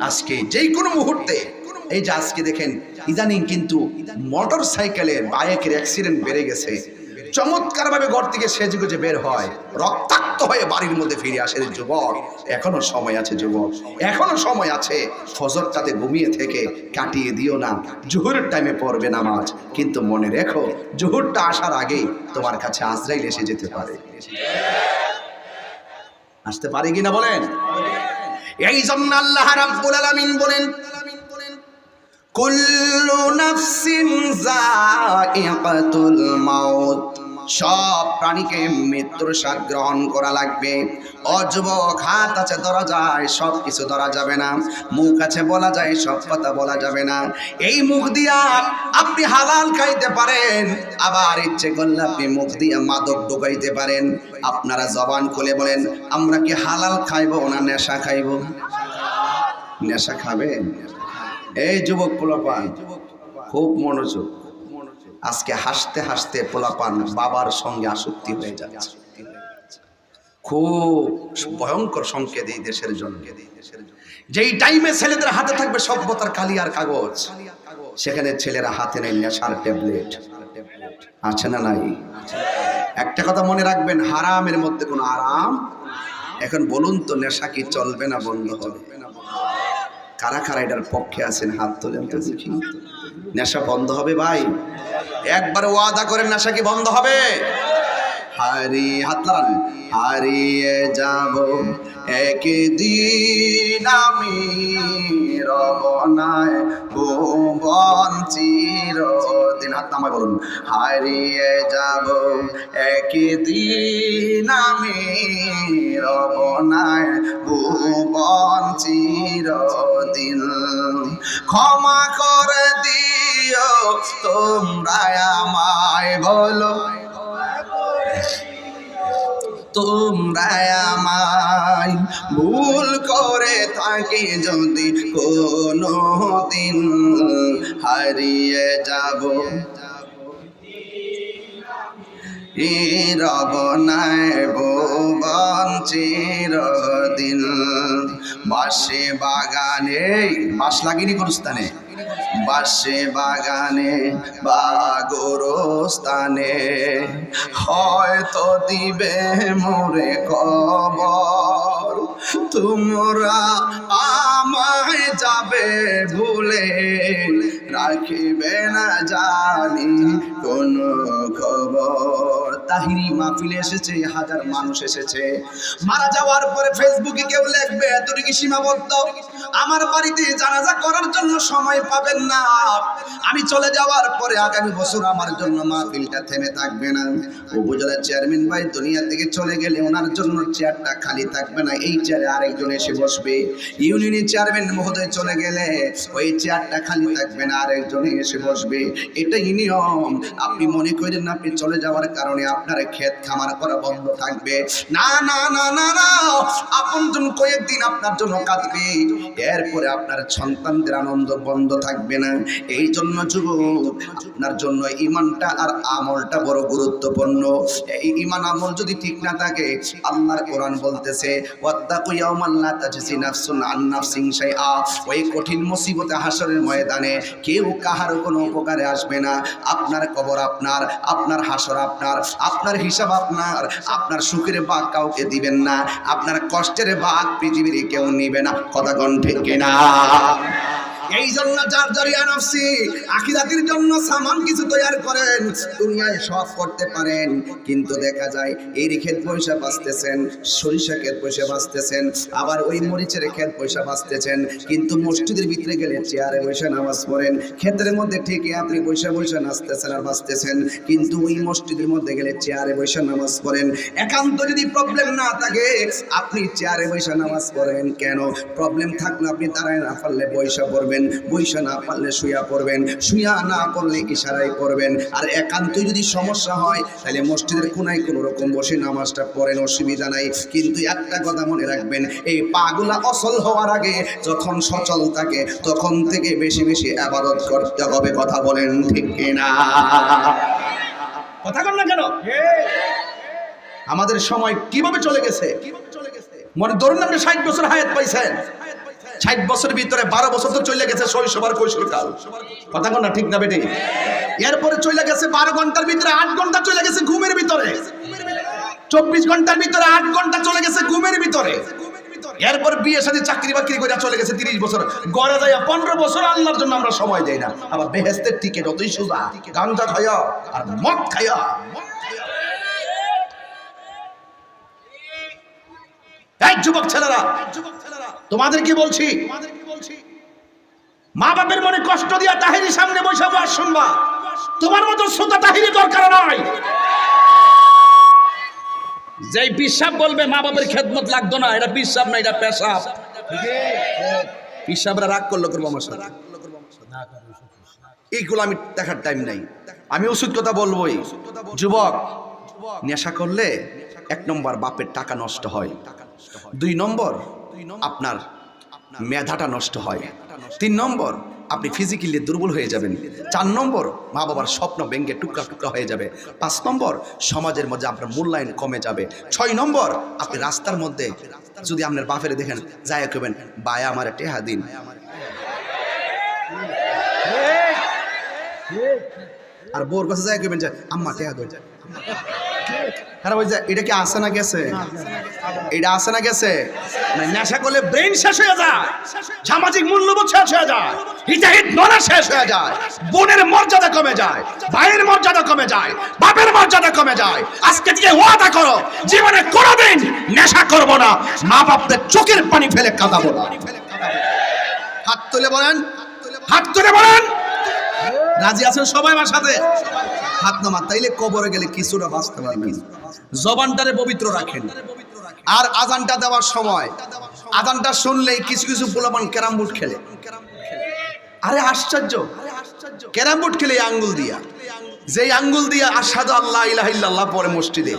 S1: আজকে যেই কোনো মুহূর্তে, এই যে আজকে দেখেন ইদানিং কিন্তু মোটর সাইকেলের বাইকের অ্যাক্সিডেন্ট বেড়ে গেছে। চমৎকার ভাবে ঘর থেকে সেজে গুজে বের হয়, রক্তাক্ত হয়ে বাড়ির মধ্যে ফিরে আসে। যুবক, এখনো সময় আছে, যুবক এখনো সময় আছে। ফজরটাতে ঘুমিয়ে থেকে কাটিয়ে দিও না, জোহরের টাইমে পড়বে নামাজ। কিন্তু মনে রেখো, জোহরটা আসার আগেই তোমার কাছে আজরাইল এসে যেতে পারে। আসতে পারে কিনা বলেন? এই জন্য আল্লাহ রাব্বুল আলামিন বলেন, কুল্লু নাফসিন যায়িকাতুল মাউত, সব প্রাণীকে মৃত্যুর স্বাদ গ্রহণ করা লাগবে। অযুবক, হাত আছে ধরা যায়, সব কিছু ধরা যাবে না। মুখ আছে বলা যায়, সব কথা বলা যাবে না। এই মুখ দিয়া আপনি হালাল খাইতে পারেন, আবার ইচ্ছে করলে আপনি মুখ দিয়ে মাদক ঢুকাইতে পারেন। আপনারা জবান খুলে বলেন, আমরা কি হালাল খাইব না নেশা খাইব? নেশা খাবেন? এই যুবক পোলাপান, খুব মনোযোগ। আজকে হাসতে হাসতে পোলাপান বাবার সঙ্গে আসক্তি হয়ে যাচ্ছে। খুব ভয়ঙ্কর সংকেত এই দেশের জন্য। যেই টাইমে ছেলেদের হাতে থাকবে সভ্যতার কালি আর কাগজ, সেখানে ছেলেরা হাতে নেই নেশার ট্যাবলেট। আছে না নাই? একটা কথা মনে রাখবেন, হারামের মধ্যে কোনো আরাম। এখন বলুন তো, নেশা কি চলবে না বন্ধ হবে? কারা কারা এটার পক্ষে আছেন হাত তোলেন তো দেখি। নেশা বন্ধ হবে ভাই? একবার ওয়াদা করেন, নেশা কি বন্ধ হবে? হাত লাগান। হারিয়ে যাব একদিন আমি, রবনায় ভুবন চিরদিন। হাত নামায় বলুন, হারিয়ে যাব একদিন আমি, রবনায় ভুবন চিরদিন। ক্ষমা করে দিও তোমরা আমায়, বলো তোমরা আমায়, ভুল করে থাকি যদি কোনো দিন, হারিয়ে যাব রবনায় ভুবন চিরদিন। বাঁশে বাগানে, বাঁশ লাগিনি কোন স্থানে, বাঁশে বাগানে বা গোরস্থানে হয়তো দিবে মোরে কবর, তোমরা আমায় যাবে ভুলে, রাখিবে না জানি কোন খবর। তাহিরি মাহফিলে এসেছে, হাজার মানুষ এসেছে। মারা যাওয়ার পরে ফেসবুকে কেউ লিখবে এতটুকু সীমাবদ্ধ, আমার বাড়িতে জানাজা করার জন্য সময় পাবেন না, আমি চলে যাওয়ার পরে আগামী বছর আমার জন্য মাহফিলটা থেমে থাকবে না। উপজেলার চেয়ারম্যান ভাই দুনিয়া থেকে চলে গেলে ওনার জন্য চেয়ারটা খালি থাকবে না, এই চেয়ারে আরেকজন এসে বসবে। ইউনিয়নের চেয়ারম্যান মহোদয় চলে গেলে ওই চেয়ারটা খালি থাকবে না, আরেকজন এসে বসবে। এটাই নিয়ম। আপনি মনে করেন না আপনি চলে যাওয়ার কারণে আপনার ক্ষেত খামার করা বন্ধ থাকবে? না না না না না, আপনজন কয়েকদিন আপনার জন্য কাঁদবে, এরপরে আপনার সন্তানদের আনন্দ বন্ধ থাকবে না। এই জন্য যুবক, আপনার জন্য ইমানটা আর আমলটা বড় গুরুত্বপূর্ণ। এই ইমান আমল যদি ঠিক না থাকে, আল্লাহর কোরআন বলতেছে ওয়াত্তাকু ইয়াওমান লা তাজজি নাফসুন আন নাফসিন শাইআ, ওই কঠিন মুসিবতে হাসরের ময়দানে কেউ কাহার কোনো উপকারে আসবে না। আপনার কবর আপনার, আপনার হাসর আপনার, আপনার হিসাব আপনার, আপনার সুখের ভাগ কাউকে দিবেন না, আপনার কষ্টের ভাগ পৃথিবীর কেউ নিবে না। কথা কোন ঠিক কিনা? এই জন্য যার জরিয়া নফসি, আখিরাতের জন্য সামান কিছু তৈরি করেন। দুনিয়ায় সব করতে পারেন, কিন্তু দেখা যায় এই ক্ষেত পয়সা বাঁচতেছেন, সরিষা ক্ষেত পয়সা বাঁচতেছেন, আবার ওই মরিচের ক্ষেত পয়সা বাঁচতেছেন, কিন্তু মসজিদের ভিতরে গেলে চেয়ারে বসে নামাজ পড়েন। ক্ষেতের মধ্যে ঠিকই আপনি বসে বসে নাচতেছেন আর বাঁচতেছেন, কিন্তু ওই মসজিদের মধ্যে গেলে চেয়ারে বসে নামাজ পড়েন। একান্ত যদি প্রবলেম না থাকে, আপনি চেয়ারে বসে নামাজ পড়েন কেন? প্রবলেম থাকলে আপনি দাঁড়ায় না পারলে বসে পড়বেন, বইসা না পারলে শুয়া পড়বেন, শুয়া না পড়লে ইশারায় পড়বেন। আর একান্ত যদি সমস্যা হয় তাহলে মসজিদের কোনায় কোনো রকম বসে নামাজটা পড়েন, অসুবিধা নাই। কিন্তু একটা কথা মনে রাখবেন, এই পাগুলা অসল হওয়ার আগে যখন সচল থাকে তখন থেকে বেশি বেশি ইবাদত করতে হবে। কথা বলেন ঠিক কিনা? কথা বল না কেন? আমাদের সময় কিভাবে চলে গেছে, মনে ধরুন আপনি 60 বছর হায়াত পাইছেন, 60 বছরের ভিতরে 12 বছর তো চলে গেছে শৈশব আর কৈশোরকাল। কথা বল না ঠিক না বেটি? এরপরে চলে গেছে 12 ঘন্টার ভিতরে 8 ঘন্টা চলে গেছে ঘুমের ভিতরে, 24 ঘন্টার ভিতরে 8 ঘন্টা চলে গেছে ঘুমের ভিতরে। এরপর বিয়ে সাথে চাকরি বাকরি করে চলে গেছে 30 বছর, গড়ে যায় 15 বছর আল্লাহর জন্য আমরা সময় দেই না। আবার বেহেশতের টিকিট অতই সোজা, গাঞ্জা খায়া আর মদ খায়া। এই যুবক ছেলেরা, তোমাদের কি বলছি, মা বাপের মনে কষ্ট দিয়া তাহিরি সামনে বসে আর শুনবা, তোমার মতো শ্রোতা তাহিরি দরকার নয়। যেই পিসাব বলবে মা বাপের খেদমত লাগতো না, এটা পিসাব না, এটা পেশাব। পিসাবরা রাগ করলো করবো আমার সাথে, এইগুলো আমি দেখার টাইম নাই। আমি ওষুধ কথা বলবোই। যুবক, নেশা করলে 1 নম্বর বাপের টাকা নষ্ট হয়, 2 নম্বর আপনার মেধাটা নষ্ট হয়, 3 নম্বর আপনি ফিজিক্যালি দুর্বল হয়ে যাবেন, 4 নম্বর মা বাবার স্বপ্ন ভেঙে টুকরা টুকরা হয়ে যাবে, 5 নম্বর সমাজের মধ্যে আপনার মূল্যায়ন কমে যাবে, 6 নম্বর আপনি রাস্তার মধ্যে যদি আপনার বাপের দেখেন যায় কবেন বায়া আমার টেহা দিন, আর বোর কাছে যায় কবেন যে আম্মা টেহা দেন। খারাপ হয়ে যায়। এটা কি আসে না গেছে? এটা আসে না গেছে? নেশা করলে ব্রেন শেষ হয়ে যায়, সামাজিক মূল্যবোধ শেষ হয়ে যায়, হিতাহিত মনা শেষ হয়ে যায়, বোনের মর্যাদা কমে যায়, ভাইয়ের মর্যাদা কমে যায়, বাপের মর্যাদা কমে যায়। আজকে থেকে ওয়াদা করো জীবনে কোনোদিন নেশা করবো না, মা বাপদের চোখের পানি ফেলে কাঁদাবো না। হাত তুলে বলেন, হাত তুলে বলেন রাজি আছেন সবাই আমার সাথে? হাত নামা, তাইলে কবরে গেলে কিছুটা বাঁচতে পারবেন। জবানটারে পবিত্র রাখেন। আর আজানটা দেওয়ার সময় আজানটা শুনলেই কিছু কিছু পোলাপান ক্যারাম বোর্ড খেলে। আরে আশ্চর্য, ক্যারাম বোর্ড খেলে এই আঙ্গুল দিয়া, যেই আঙ্গুল দিয়া আশহাদু আল্লাহ ইলাহা ইল্লাল্লাহ পরে মসজিদে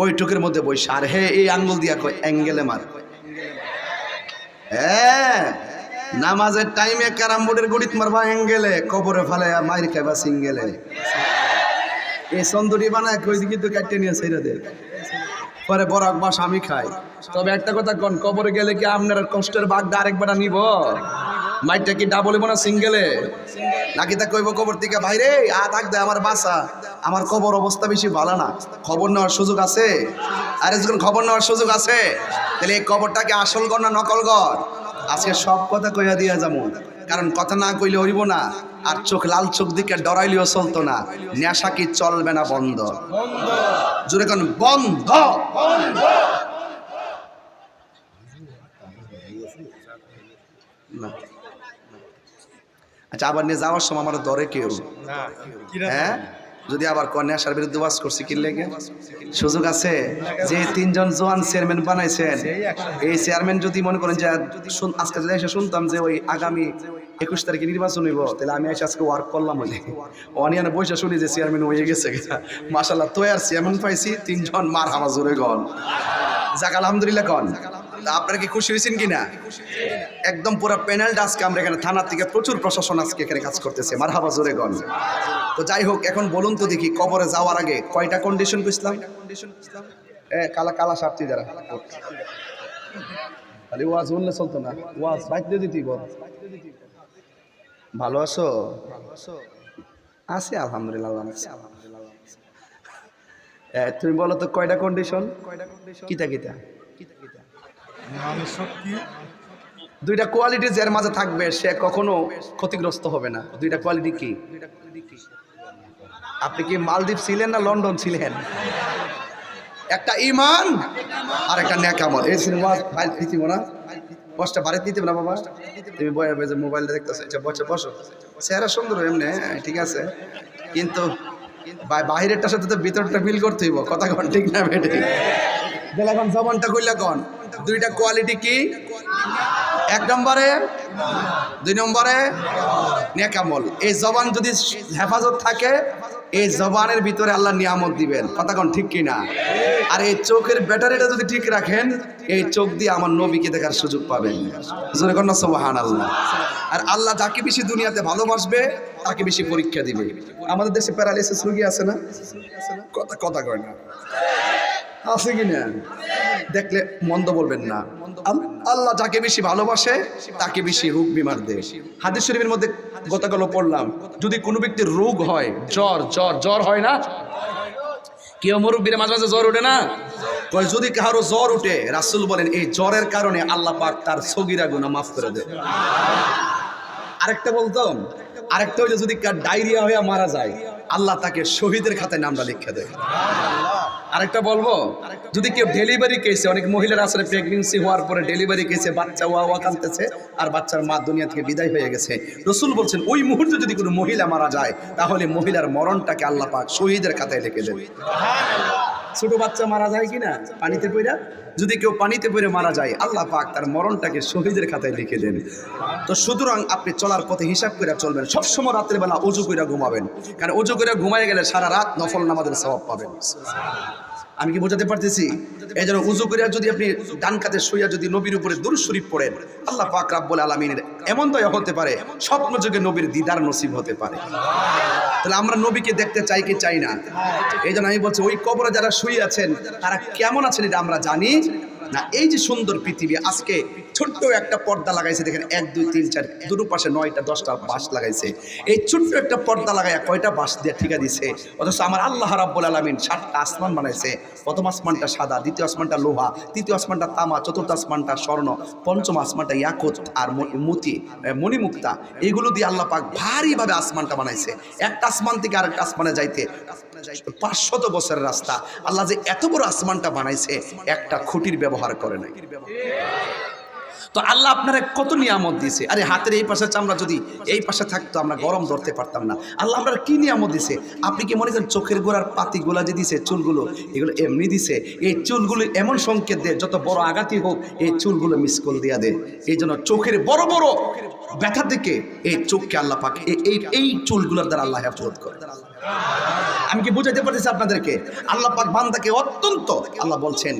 S1: বৈঠকের মধ্যে বসে, আর হে এই আঙ্গুল দিয়া কয় অ্যাঙ্গেলে মার। হ্যাঁ, নামাজের টাইমে ক্যারাম বোর্ডের গড়িত মারবা অ্যাঙ্গেলে, কবরে ফেলে মাইর খাইবা সিঙ্গেলে। এই সন্দুরি বানায় কই দিকে তো কাটতে নিয়ে ছেড়ে দে, পরে বরাক বাস আমি খাই। তবে একটা কথা কোন, কবরে গেলে কি আপনার কষ্টের ভাগটা আরেকবার নিব? মাইরটা কি ডাবল হইব না সিঙ্গেলে? নাকি তা কইব কবর থেকে ভাইরে আ থাক দে আমার বাসা, আমার কবর অবস্থা বেশি ভালো না, খবর নেওয়ার সুযোগ আছে? আরে যখন খবর নেওয়ার সুযোগ আছে, তাহলে এই কবরটাকে আসল ঘর না নকল ঘর? আজকে সব কথা কইয়া দিয়া যাবো, কারণ কথা না কইলে হইব না। আর চোখ লাল চোখ দিকে ডরাইলেও চলতো না। নেশা কি চলবে না বন্ধ? জোরে কোন বন্ধ। না, আচ্ছা, আবার নিয়ে যাওয়ার সময় আমার দরে কেউ, হ্যাঁ, যদি আবার নেশার বিরুদ্ধে ওয়াজ করছি কি লেগে সুযোগ আছে? যে তিনজন জোয়ান চেয়ারম্যান বানাইছেন, এই চেয়ারম্যান যদি মনে করেন যে আজকে যদি এসে শুনতাম যে ওই আগামী 21 তারিখে নির্বাচন হইব, তাহলে আমি এসে আজকে ওয়ার্ক করলাম। হইলে অনিয়ানে বসে শুনি যে চেয়ারম্যান হয়ে গেছে, মাশাআল্লাহ তো আর চেয়ারম্যান পাইছি তিনজন, মার হামা জোরে গন, যাক আলহামদুলিল্লাহ কন। তা আপনারা কি খুশি হয়েছেন কিনা? একদম পুরো প্যানেলটা আজকে আমরা এখানে থানার থেকে প্রচুর প্রশাসন আজকে এখানে কাজ করতেছে, মার হাবা জোরে গন। তো যাই হোক, এখন বলুন তো দেখি, কবরে যাওয়ার আগে কয়টা কন্ডিশন বুঝলাম? কালা কালা সাপটি যারা খালি ওয়াজ বললে চলতো না, ওয়াজ বাইক দিয়ে দিতেই বল। ভালো আছো? আছি আলহামদুলিল্লাহ। তুমি বলো তো কয়টা কন্ডিশন? কিতা কিতা? দুইটা কোয়ালিটি যার মাঝে থাকবে সে কখনো ক্ষতিগ্রস্ত হবে না। দুইটা কোয়ালিটি কি? আপনি কি মালদ্বীপ ছিলেন না লন্ডন ছিলেন? একটা ঈমান আর একটা নেক আমল। এই সিনেমা ভাই দিতিব না, বসটা বাড়ি দিতে না বাবা, তুমি বয়ে যে মোবাইলটা দেখতেছো, আচ্ছা বসে বসো, চেহারা সুন্দর এমনি, ঠিক আছে, কিন্তু বাহিরেরটার সাথে তো ভিতরটা বিল করতে হইব, কথা কন ঠিক না বেটে? এখন জবানটা কইলা কন, দুইটা কোয়ালিটি কি? এক নম্বরে, দুই নম্বরে নেক আমল। এই জবান যদি হেফাজত থাকে, এই জবানের ভিতরে আল্লাহ নিয়ামত দিবেন, কথা কন ঠিক কিনা? আর এই চোখের ব্যাটারিটা যদি ঠিক রাখেন, এই চোখ দিয়ে আমার নবীকে দেখার সুযোগ পাবেন। জোরে কন না সুবহানাল্লাহ। আর আল্লাহ যাকে বেশি দুনিয়াতে ভালোবাসবে তাকে বেশি পরীক্ষা দিবে। আমাদের দেশে প্যারালাইসিস রোগী আছে না? কথা কথা কয় না, আছে কিনা? দেখলে মন্দ বলবেন না। আল্লাহ যাকে বেশি ভালোবাসে তাকে বেশি রোগ বিমার দেয়। হাদিস শরীফের মধ্যে গতকাল পড়লাম, যদি কোনো ব্যক্তির রোগ হয়, জ্বর হয় না, কেউ মুরব্বীর মাঝে মাঝে জ্বর ওঠে না, যদি কারো জ্বর উঠে, রাসূল বলেন এই জ্বরের কারণে আল্লাহ পাক তার সগীরা গুনাহ মাফ করে দেয়। আরেকটা বলতাম, আরেকটা হইলে যদি কার ডায়রিয়া হয়ে মারা যায়, আল্লাহ তাকে শহীদের খাতায় নামটা লিখে দেয়। আরেকটা বলবো, যদি কেউ ডেলিভারি কেসে, অনেক মহিলার আসলে প্রেগনেন্সি হওয়ার পরে ডেলিভারি কেসে বাচ্চা ওয়া কাঁদতেছে আর বাচ্চার মা দুনিয়া থেকে বিদায় হয়ে গেছে, রাসূল বলছেন ওই মুহূর্তে যদি কোনো মহিলা মারা যায়, তাহলে মহিলার মরণটাকে আল্লাহ পাক শহীদের খাতায় লিখে দেন। ছোট বাচ্চা মারা যায় কিনা পানিতে পড়ে, যদি কেউ পানিতে পড়ে মারা যায়, আল্লাহ পাক তার মরণটাকে শহীদের খাতায় লিখে দেন। তো সুতরাং আপনি চলার পথে হিসাব করে চলবেন। সবসময় রাতের বেলা ওযু করে ঘুমাবেন, কারণ ওযু করে ঘুমায় গেলে সারা রাত নফল নামাজের সওয়াব পাবেন। আমি কি বোঝাতে পারতেছি? এই জন্য উযু করে যদি আপনি ডান কাতে শুইয়া যদি নবীর উপরে দুরূদ শরীফ পড়েন, আল্লাহ পাক রব্বুল আলামিনের এমন দয়া হতে পারে, স্বপ্ন যুগে নবীর দিদার নসিব হতে পারে। তাহলে আমরা নবীকে দেখতে চাই কি চাই না? এই জন্য আমি বলছি, ওই কবরে যারা শুয়ে আছেন তারা কেমন আছেন এটা আমরা জানি না। এই যে সুন্দর পৃথিবী, আজকে ছোট্ট একটা পর্দা লাগাইছে, দেখেন 1 2 3 4 দুটো পাশে 9টা 10টা বাঁশ লাগাইছে। এই ছোট্ট একটা পর্দা লাগায় কয়টা বাঁশ দিয়ে ঠিকা দিছে, অথচ আমার আল্লাহ রাব্বুল আলামিন 7টা আসমান বানাইছে। প্রথম আসমানটা সাদা, দ্বিতীয় আসমানটা লোহা, তৃতীয় আসমানটা তামা, চতুর্থ আসমানটা স্বর্ণ, পঞ্চম আসমানটা ইয়াকুত আর মতি মণিমুক্তা, এগুলো দিয়ে আল্লাহ পাক ভারীভাবে আসমানটা বানাইছে। একটা আসমান থেকে আরেকটা আসমানে যাইতে 500 বছরের রাস্তা। আল্লাহ যে এত বড় আসমানটা বানাইছে, একটা খুঁটির ব্যবহার করে নাই। তো আল্লাহ আপনারা কত নিয়ামত দিয়েছে। আরে হাতের এই পাশে চামড়া যদি এই পাশে থাকতো আমরা গরম ধরতে পারতাম না। আল্লাহ আমরা কি নিয়ামত দিছে। আপনি কি মনে করেন চোখের গোড়ার পাতিগুলা যে দিছে, চুলগুলো, এগুলো এমনি দিছে? এই চুলগুলো এমন সংকেত দেয়, যত বড় আঘাতই হোক এই চুলগুলো মিস করে দিয়া দেয়। এই জন্য চোখের বড় বড় ব্যথা থেকে এই চোখকে আল্লাহ পাক এই চুলগুলোর দ্বারা আল্লাহ হেফাজত করে। আমি কি বুঝাইতে পারতেছি আপনাদেরকে? আল্লাহ পাক বান্দাকে অত্যন্ত, আল্লাহ বলছেন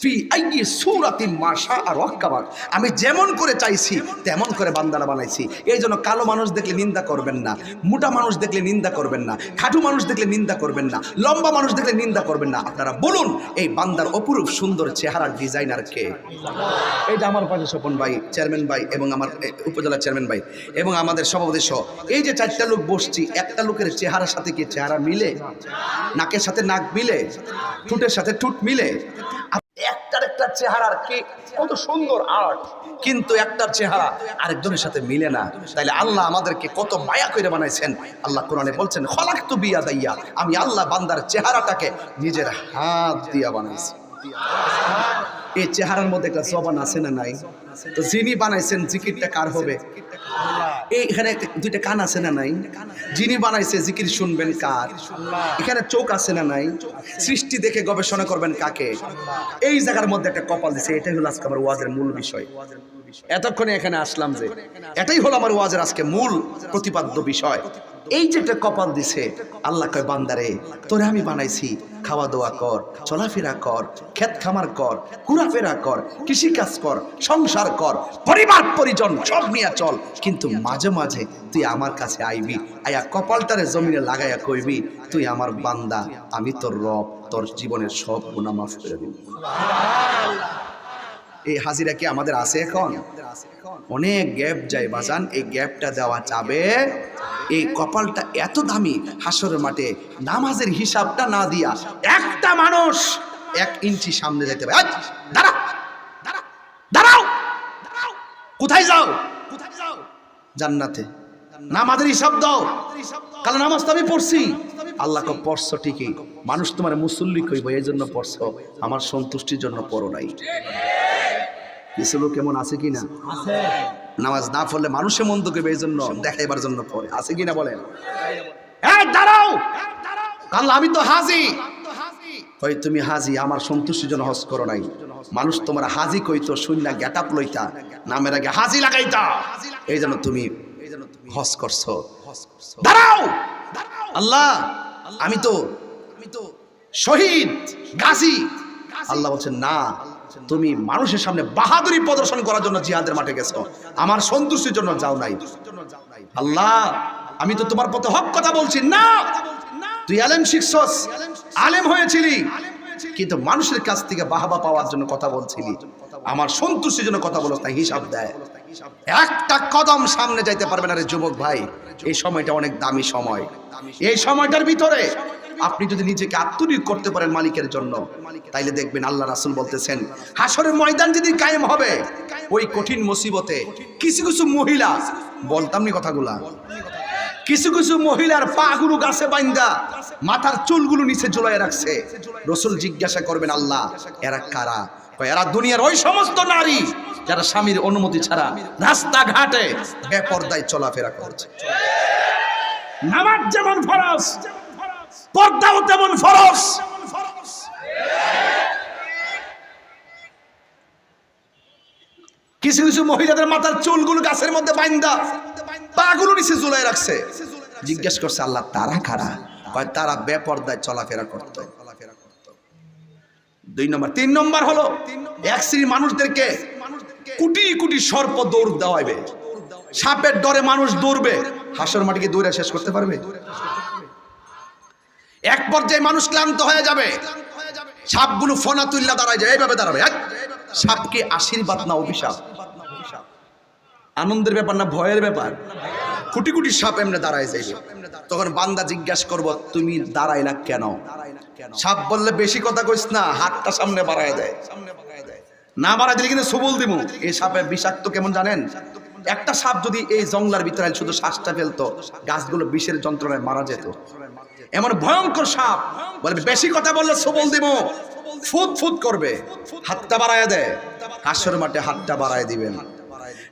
S1: ফি আইয়ি সূরাতিন মা শাআ রাক্কাবাক, আমি যেমন করে চাইছি তেমন করে বান্দারা বানাইছি। এই জন্য কালো মানুষ দেখলে নিন্দা করবেন না, মোটা মানুষ দেখলে নিন্দা করবেন না, খাঁটু মানুষ দেখলে নিন্দা করবেন না, লম্বা মানুষ দেখলে নিন্দা করবেন না। আপনারা বলুন এই বান্দার অপরূপ সুন্দর চেহারার ডিজাইনার কে? এইটা আমার পাশে স্বপন ভাই, চেয়ারম্যান ভাই, এবং আমার উপজেলা চেয়ারম্যান ভাই এবং আমাদের সভাপতি সহ এই যে 4টা লোক বসছি, একটা লোকের চেহারার সাথে কি চেহারা মিলে? নাকের সাথে নাক মিলে? ঠোঁটের সাথে ঠোঁট মিলে? একটার একটা চেহারার কি কত সুন্দর আর্ট, কিন্তু একটার চেহারা আরেকজনের সাথে মিলে না। তাইলে আল্লাহ আমাদেরকে কত মায়া করে বানাইছেন। আল্লাহ কোরআনে বলছেন খলাকতু বিয়াদাইয়া, আমি আল্লাহ বান্দার চেহারাটাকে নিজের হাত দিয়া বানাইছি। এই চেহারার মধ্যে একটা জবান আছে না নাই? তো যিনি বানাইছেন জিকিরটা কার হবে? এখানে 2টা কান আছে না নাই? যিনি বানাইছে জিকির শুনবেন কার? এখানে চোখ আছে না নাই? সৃষ্টি দেখে গবেষণা করবেন কাকে? এই জায়গার মধ্যে একটা কপাল দিছে। এটাই হলো আজকে আমার ওয়াজের মূল বিষয়। এতক্ষণে এখানে আসলাম যে এটাই হলো আমার ওয়াজের আজকে মূল প্রতিপাদ্য বিষয়। এই যে একটা কপাল দিছে, আল্লাহ কয় বান্দারে তোরে আমি বানাইছি, খাওয়া দাওয়া কর, চলাফেরা কর, ক্ষেত খামার কর, ঘোরাফেরা কর, কৃষিকাজ কর, সংসার কর, পরিবার পরিজন সব নিয়ে চল, কিন্তু মাঝে মাঝে তুই আমার কাছে আইবি, আয়া কপালটারে জমিনে লাগাইয়া কইবি তুই আমার বান্দা, আমি তোর রব, তোর জীবনের সব গুনাহ মাফ করে দিব। এই হাজিরা কি আমাদের আছে? এখন অনেক গ্যাপ যায় বাজান, এই গ্যাপটা দেওয়া যাবে। এই কপালটা এত দামি, হাসরের মাঠে নামাজের হিসাবটা না দিয়া একটা মানুষ 1 ইঞ্চি সামনে যেতে পারে। দাঁড়া দাঁড়াও, কোথায় যাও? জান্নাতে। নামাজের হিসাব দাও, কাল নামাজ তো আমি পড়ছি। আল্লাহ কে পড়ছো ঠিকই, মানুষ তোমার মুসল্লি কইব এই জন্য পড়ছো, আমার সন্তুষ্টির জন্য পড়ো নাই। কিছু লোক কেমন আছে কিনা? নামাজ না পড়লে মানুষে মন্দ করবে এই জন্য দেখাইবার জন্য পড়ে, আছে কিনা বলেন? দাঁড়াও, আল্লাহ আমি তো হাজি। কই তুমি হাজি, আমার সন্তুষ্টির জন্য হজ করো নাই। মানুষ তোমার হাজি কইতো, শূন্য গেটআপ লইতা, নামের আগে হাজি লাগাইতা, এই জন্য তুমি হজ করছো। দাঁড়াও, আল্লাহ আমি তো শহীদ গাজী। আল্লাহ বলছেন না, তুমি মানুষের সামনে বাহাদুরি প্রদর্শন করার জন্য জিহাদের মাঠে গেছো, আমার সন্তুষ্টির জন্য যাও নাই। আল্লাহ আমি তো তোমার পথে হক কথা বলছি না, তুই আলেম শিখছস, আলেম হয়েছিলি, কিন্তু মানুষের কাছ থেকে বাহবা পাওয়ার জন্য কথা বলছিলি, আমার সন্তুষ্টির জন্য কথা বলছ না, হিসাব দেয়। একটা কদম সামনে যাইতে পারবে না রে যুবক ভাই। এই সময়টা অনেক দামি সময়। এই সময়টার ভিতরে আপনি যদি নিজেকে আত্মনিয়োগ করতে পারেন মালিকের জন্য, তাইলে দেখবেন আল্লাহ রাসূল বলতেছেন হাসরের ময়দান যেদিন কায়েম হবে, ওই কঠিন মুসিবতে কিছু কিছু মহিলা, বলতাম নি কথাগুলা, কিছু কিছু মহিলার পাগুলো গাছে বাইন্দা মাথার চুলগুলো নিচে ঝুলায় রাখছে। রাসূল জিজ্ঞাসা করবেন আল্লাহ এরা কারা? এরা দুনিয়ার ওই সমস্ত নারী যারা স্বামীর অনুমতি ছাড়া রাস্তাঘাটে বেপরদায় চলাফেরা করছে। নামাজ যেমন ফরজ, পর্দাও তেমন ফরজ। কিছু কিছু মহিলাদের মাথার চুলগুলো গাছের মধ্যে বাইন্দা পাগুলো নিচে ঝুলায় রাখছে। জিজ্ঞেস করছে আল্লাহ তারা কারা? কয় তারা বেপরদায় চলাফেরা করত। 2 নম্বর। 3 নম্বর হলো এক শ্রেণীর মানুষদেরকে কোটি কোটি সর্প দৌড় দেওয়াইবে, সাপের ডরে মানুষ দৌড়বে, হাসর মাটিকে দৌড়ে শেষ করতে পারবে? এক পর্যায়ে মানুষ ক্লান্ত হয়ে যাবে, সাপগুলো ফোনা তুল্লা দাঁড়ায় যায়, এইভাবে দাঁড়াবে। সাপকে আশীর্বাদ না অভিশাপ? আনন্দের ব্যাপার না ভয়ের ব্যাপার? কোটি কোটি সাপ এমনি দাঁড়ায় যাইবে। তখন বান্দা জিজ্ঞাসা করব তুমি দাঁড়াইলা কেন? সাপ বললে বেশি কথা কইস না, হাতটা সামনে বাড়ায় দেয়। না বাড়ায় দিলে কিন্তু সবল দিব। এই সাপের বিষাক্ত কেমন জানেন? একটা সাপ যদি এই জঙ্গলার ভিতরে শুধু শ্বাসটা ফেলতো, গাছগুলো বিষের যন্ত্রণায় মারা যেত। এমন ভয়ঙ্কর সাপ, বলবে বেশি কথা বললে সবল দিব, ফুট ফুট করবে, হাতটা বাড়ায় দেয়। হাসর মাঠে হাতটা বাড়ায় দিবেন,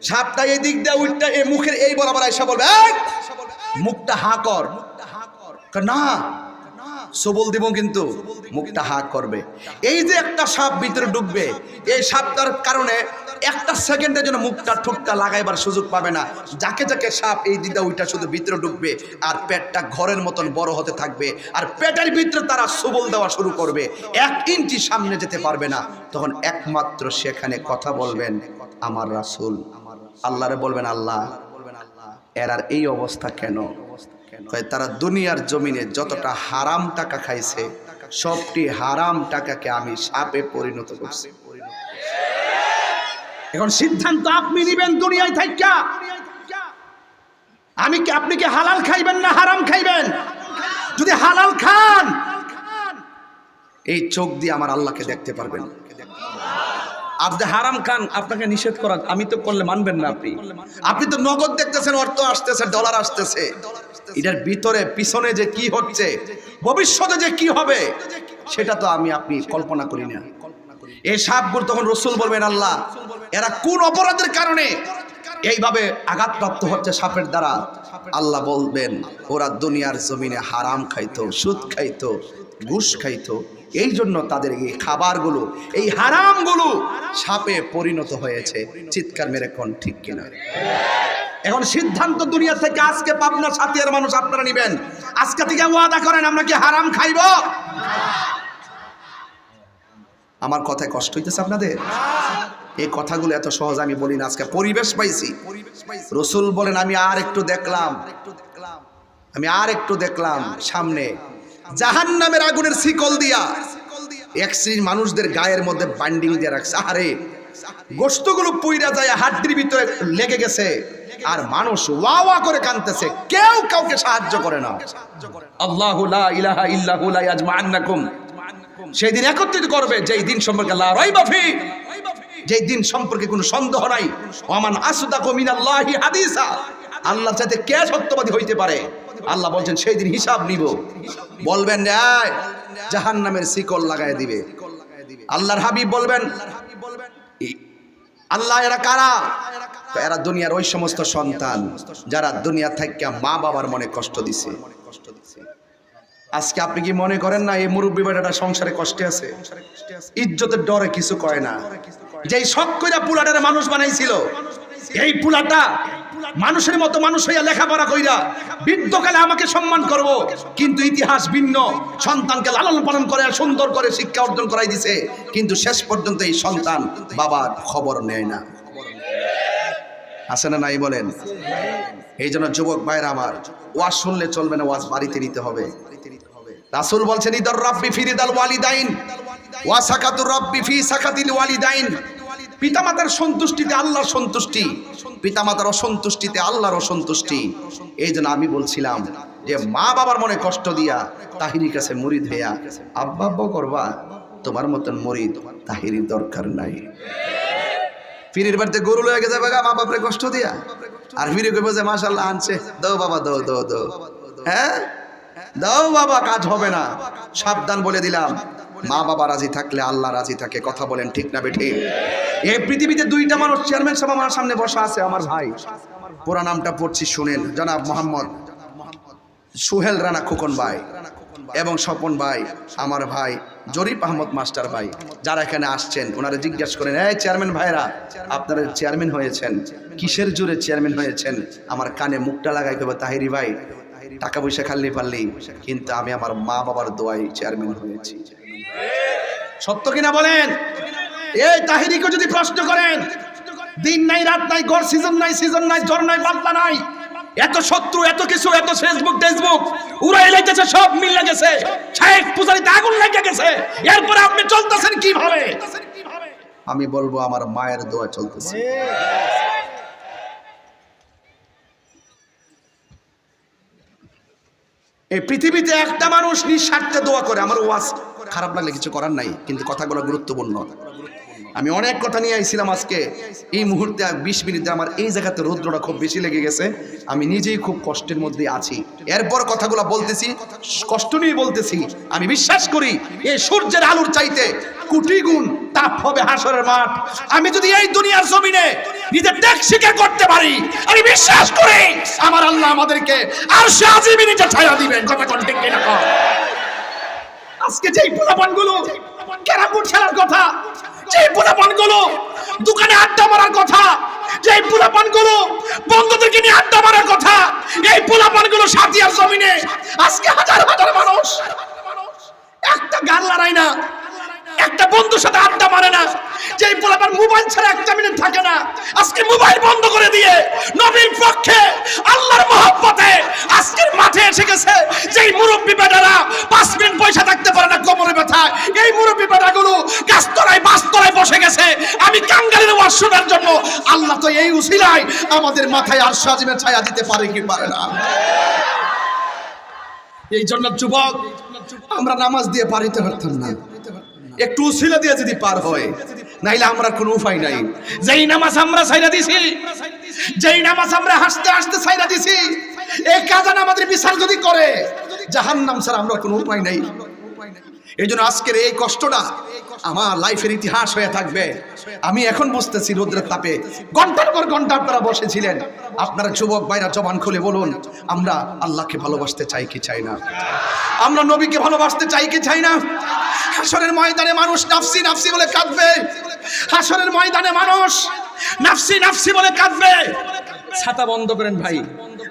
S1: সাপটা এই দিক দিয়ে উঠটা এই মুখের এই বরাবর এসে বলবে এই মুখটা হা কর, না সবল দিব কিন্তু মুখটা হা করবে। এই যে একটা সাপ ভিতরে ঢুকবে, এই সাপটার কারণে একটা সেকেন্ডের জন্য মুখটা ঠুকটা লাগাইবার সুযোগ পাবে না। যাকে যাকে সাপ এই দিদা ওইটা শুধু ভিতরে ঢুকবে আর পেটটা ঘরের মতন বড় হতে থাকবে, আর পেটের ভিতরে তারা সবল দেওয়া শুরু করবে, 1 ইঞ্চি সামনে যেতে পারবে না। তখন একমাত্র সেখানে কথা বলবেন আমার রাসূল, আল্লাহরে বলবেন আল্লাহ এরার এই অবস্থা কেন? তারা দুনিয়ার জমিনে যতটা হারাম টাকা খাইছে সবটি হারাম টাকাকে আমি সাপে পরিণত করছি। এখন সিদ্ধান্ত আপনি নেবেন দুনিয়ায় থাইকা, আপনি কি হালাল খাইবেন না হারাম খাইবেন? যদি হালাল খান এই চোখ দিয়ে আমার আল্লাহকে দেখতে পারবেন। আপনি হারাম খান, আপনাকে নিষেধ করা আমি তো করলে মানবেন না। আপনি তো নগদ দেখতেছেন, অর্থ আসতেছে, ডলার আসতেছে, এটার ভিতরে পিছনে যে কি হচ্ছে, ভবিষ্যতে যে কি হবে সেটা তো আপনি কল্পনা করি না। এই সাপগুলো তখন রাসূল বলবেন আল্লাহ এরা কোন অপরাধের কারণে এইভাবে আঘাতপ্রাপ্ত হচ্ছে সাপের দ্বারা? আল্লাহ বলবেন ওরা দুনিয়ার জমিনে হারাম খাইতো, সুদ খাইতো, ঘুষ খাইতো, এই জন্য তাদের এই খাবারগুলো, এই হারামগুলো সাপে পরিণত হয়েছে। চিৎকার মেরে কোন ঠিক কিনা? এখন সিদ্ধান্ত দুনিয়া থেকে আজকে পাবনা সাথিয়ার মানুষ আপনারা নেবেন, আজকে থেকে ওয়াদা করেন আমরা কি হারাম খাইব? আমার কথায় কষ্ট হইতেছে আপনাদের? এই কথাগুলো এত সহজ আমি বলি না, আজকে পরিবেশ পাইছি। রাসূল বলেন আমি আর একটু দেখলাম সামনে জাহান্নামের আগুনের শিকল দিয়া এক শ্রেণীর মানুষদের গায়ের মধ্যে বাইন্ডিং দিয়ে রাখছে। আরে গোশতগুলো পুইরা যায়, হাড্ডির ভিতরে লেগে গেছে, আর মানুষ ওয়া ওয়া করে কাঁদতেছে, কেউ কাউকে সাহায্য করে না। আল্লাহু লা ইলাহা ইল্লাহু লা ইয়াজমাআন্নাকুম, সেই দিন একত্রিত করবে যেই দিন সম্পর্কে লা রাইবা ফি, যেই দিন সম্পর্কে কোনো সন্দেহ নাই। ওয়ামান আসদাকু মিনাল্লাহি হাদিসা, আল্লাহর চাইতে কে সত্যবাদী হইতে পারে? আল্লাহ বলছেন সেই দিন হিসাব নিব। বলবেন এই জাহান্নামের শিকল লাগায় দিবে। আল্লাহর হাবিব বলবেন আল্লাহ এরা কারা? এরা দুনিয়ার ওই সমস্ত সন্তান যারা দুনিয়া থেকে মা বাবার মনে কষ্ট দিছে। আজকে আপনি কি মনে করেন না এই মুরব্বী বেটাটা সংসারে কষ্টে আছে? ইজ্জতের ডরে কিছু কয় না। যেই শখ কইরা পুলাটারে মানুষ বানাইছিল, এই পুলাটা মানুষের মতো মানুষ হইয়া লেখাপড়া কইরা বৃদ্ধকালে আমাকে সম্মান করব, কিন্তু ইতিহাস ভিন্ন। সন্তানকে লালন পালন করে সুন্দর করে শিক্ষা অর্জন করাই দিছে, কিন্তু শেষ পর্যন্ত এই সন্তান বাবার খবর নেয় না। আছে না নাই বলেন? এই জন্য যুবক ভাইরা আমার, ওয়াজ শুনলে চলবে না, ওয়াজ বাড়িতে নিতে হবে। রাসূল বলছেন ইদার রাব্বি ফি রিদাল ওয়ালিদাইন ওয়া সাকাতুর রাব্বি ফি সাকাতিল ওয়ালিদাইন, পিতামাতার সন্তুষ্টিতে আল্লাহর সন্তুষ্টি, পিতামাতার অসন্তুষ্টিতে আল্লাহর অসন্তুষ্টি। এই জন্য আমি বলছিলাম যে মা বাবার মনে কষ্ট দিয়া তাহিরির কাছে মুরিদ হইয়া আব্বা আব্বা করবা, তোমার মতন মুরিদ তাহিরির দরকার নাই। ফিরির বাড়িতে গরু লয়ে গেছে বাবা মা বাপরে কষ্ট দিয়া, আর ফিরে কইবো যে মাশাআল্লাহ আনছে, দাও বাবা দাও দাও দাও, হ্যাঁ দাও বাবা, কাজ হবে না। সাবধান বলে দিলাম, মা বাবা রাজি থাকলে আল্লাহ রাজি থাকে। কথা বলেন ঠিক না বেঠিক? এই পৃথিবীতে দুইটা মানুষ চেয়ারম্যান সাহেব আমার সামনে বসা আছে, আমার ভাই, পুরা নামটা পড়ছি শুনেন, জনাব মোহাম্মদ সোহেল রানা খোকন ভাই এবং স্বপন ভাই, আমার ভাই জরিফ আহমদ মাস্টার ভাই, যারা এখানে আসছেন ওনারা জিজ্ঞাসা করেন এই চেয়ারম্যান ভাইরা আপনারা চেয়ারম্যান হয়েছেন, কিসের জোরে চেয়ারম্যান হয়েছেন? আমার কানে মুখটা লাগাই কবে তাহিরি ভাই টাকা পয়সা খাল্লি পারলি, কিন্তু আমি আমার মা বাবার দোয়াই চেয়ারম্যান হয়েছি। সত্য কিনা বলেন? এই তাহিরিকে যদি প্রশ্ন করেন, দিন নাই রাত নাই, গড় সিজন নাই জ্বর নাই পাতলা নাই, এত শত্রু এত কিছু, এত ফেসবুক উড়াই লেগেছে, সব মিলে গেছে, শেখ পূজারিতে আগুন লেগে গেছে, এরপরে আপনি চলতেছেন কিভাবে? আমি বলবো আমার মায়ের দোয়া চলতেছে। এই পৃথিবীতে একটা মানুষ নিঃস্বার্থে দোয়া করে। আমার ওয়াজ খারাপ লাগলে কিছু করার নাই, কিন্তু কথাগুলো গুরুত্বপূর্ণ। আমি অনেক কথা নিয়ে আইছিলাম আজকে। এই মুহূর্তে 20 মিনিটে আমার এই জায়গাতে রৌদ্রটা খুব বেশি লেগে গেছে, আমি নিজেই খুব কষ্টের মধ্যে আছি। এরপর কথাগুলো বলতেছি, কষ্ট নিয়ে বলতেছি। আমি বিশ্বাস করি এই সূর্যের আলোর চাইতে কোটি গুণ তাপ হবে হাসরের মাঠ। আমি যদি এই দুনিয়ার জমিনে নিজের ত্যাগ স্বীকার করতে পারি, আমি বিশ্বাস করি আমার আল্লাহ আমাদেরকে আরশে আজিমে নিচে ছায়া দিবেন। কথা কোন ঠিক কিনা? আজকে যেই পোলাপানগুলো ক্যারাম বোর্ড খেলার কথা, যেই পোলাপানগুলো দোকানে আড্ডা মারার কথা, যেই পোলাপানগুলো বন্ধুদেরকে নিয়ে আড্ডা মারার কথা, এই পোলাপানগুলো সাথিয়ার জমিনে আজকে হাজার হাজার মানুষ একটা গান লড়াই না, একটা বন্ধুর সাথে আড্ডা মারে না, যেই পোলাপান মোবাইল ছাড়া একটা মিনিট থাকে না, আজকে মোবাইল বন্ধ করে দিয়ে নবীর পক্ষে আল্লাহর মহব্বতে আজকের মাঠে এসে গেছে। যেই মুরব্বী বেটারা 5 মিনিট পয়সা থাকতে পারে না কোমরে ব্যথা, এই মুরব্বী বেটাগুলো গাছতলায় বাসতলায় বসে গেছে আমি কাঙ্গালের ওয়াজ শোনার জন্য। আল্লাহ তো এই উসিলায় আমাদের মাথায় আরশে আজিমের ছায়া দিতে পারে কি পারে না? এই জন্য যুবক, আমরা নামাজ দিয়ে পারিতে পারতাম না, একটু উসিলা দিয়ে যদি পার হয়, নাইলে আমরা কোনো উপায় নাই। যেই নামাজ আমরা ছাইরা দিছি, যেই নামাজ আমরা হাসতে হাসতে ছাইরা দিছি, এই কাজা নামাজের বিচার যদি করে জাহান্নাম ছাড়া আমরা কোনো উপায় নাই। এই জন্য আজকের এই কষ্টটা আমার লাইফের ইতিহাস হয়ে থাকবে। আমি এখন বুঝতেছি রোদ্রের তাপে ঘন্টার পর ঘন্টা আপনারা বসেছিলেন। আপনারা যুবক ভাইরা জবান খুলে বলুন, আমরা আল্লাহকে ভালোবাসতে চাই কি চাই না? আমরা নবীকে ভালোবাসতে চাই কি চাই না? হাসরের ময়দানে মানুষ নাফসি নাফসি বলে কাঁদবে। হাসরের ময়দানে মানুষ নাফসি নাফসি বলে কাঁদবে। ছাতা বন্ধ করেন ভাই,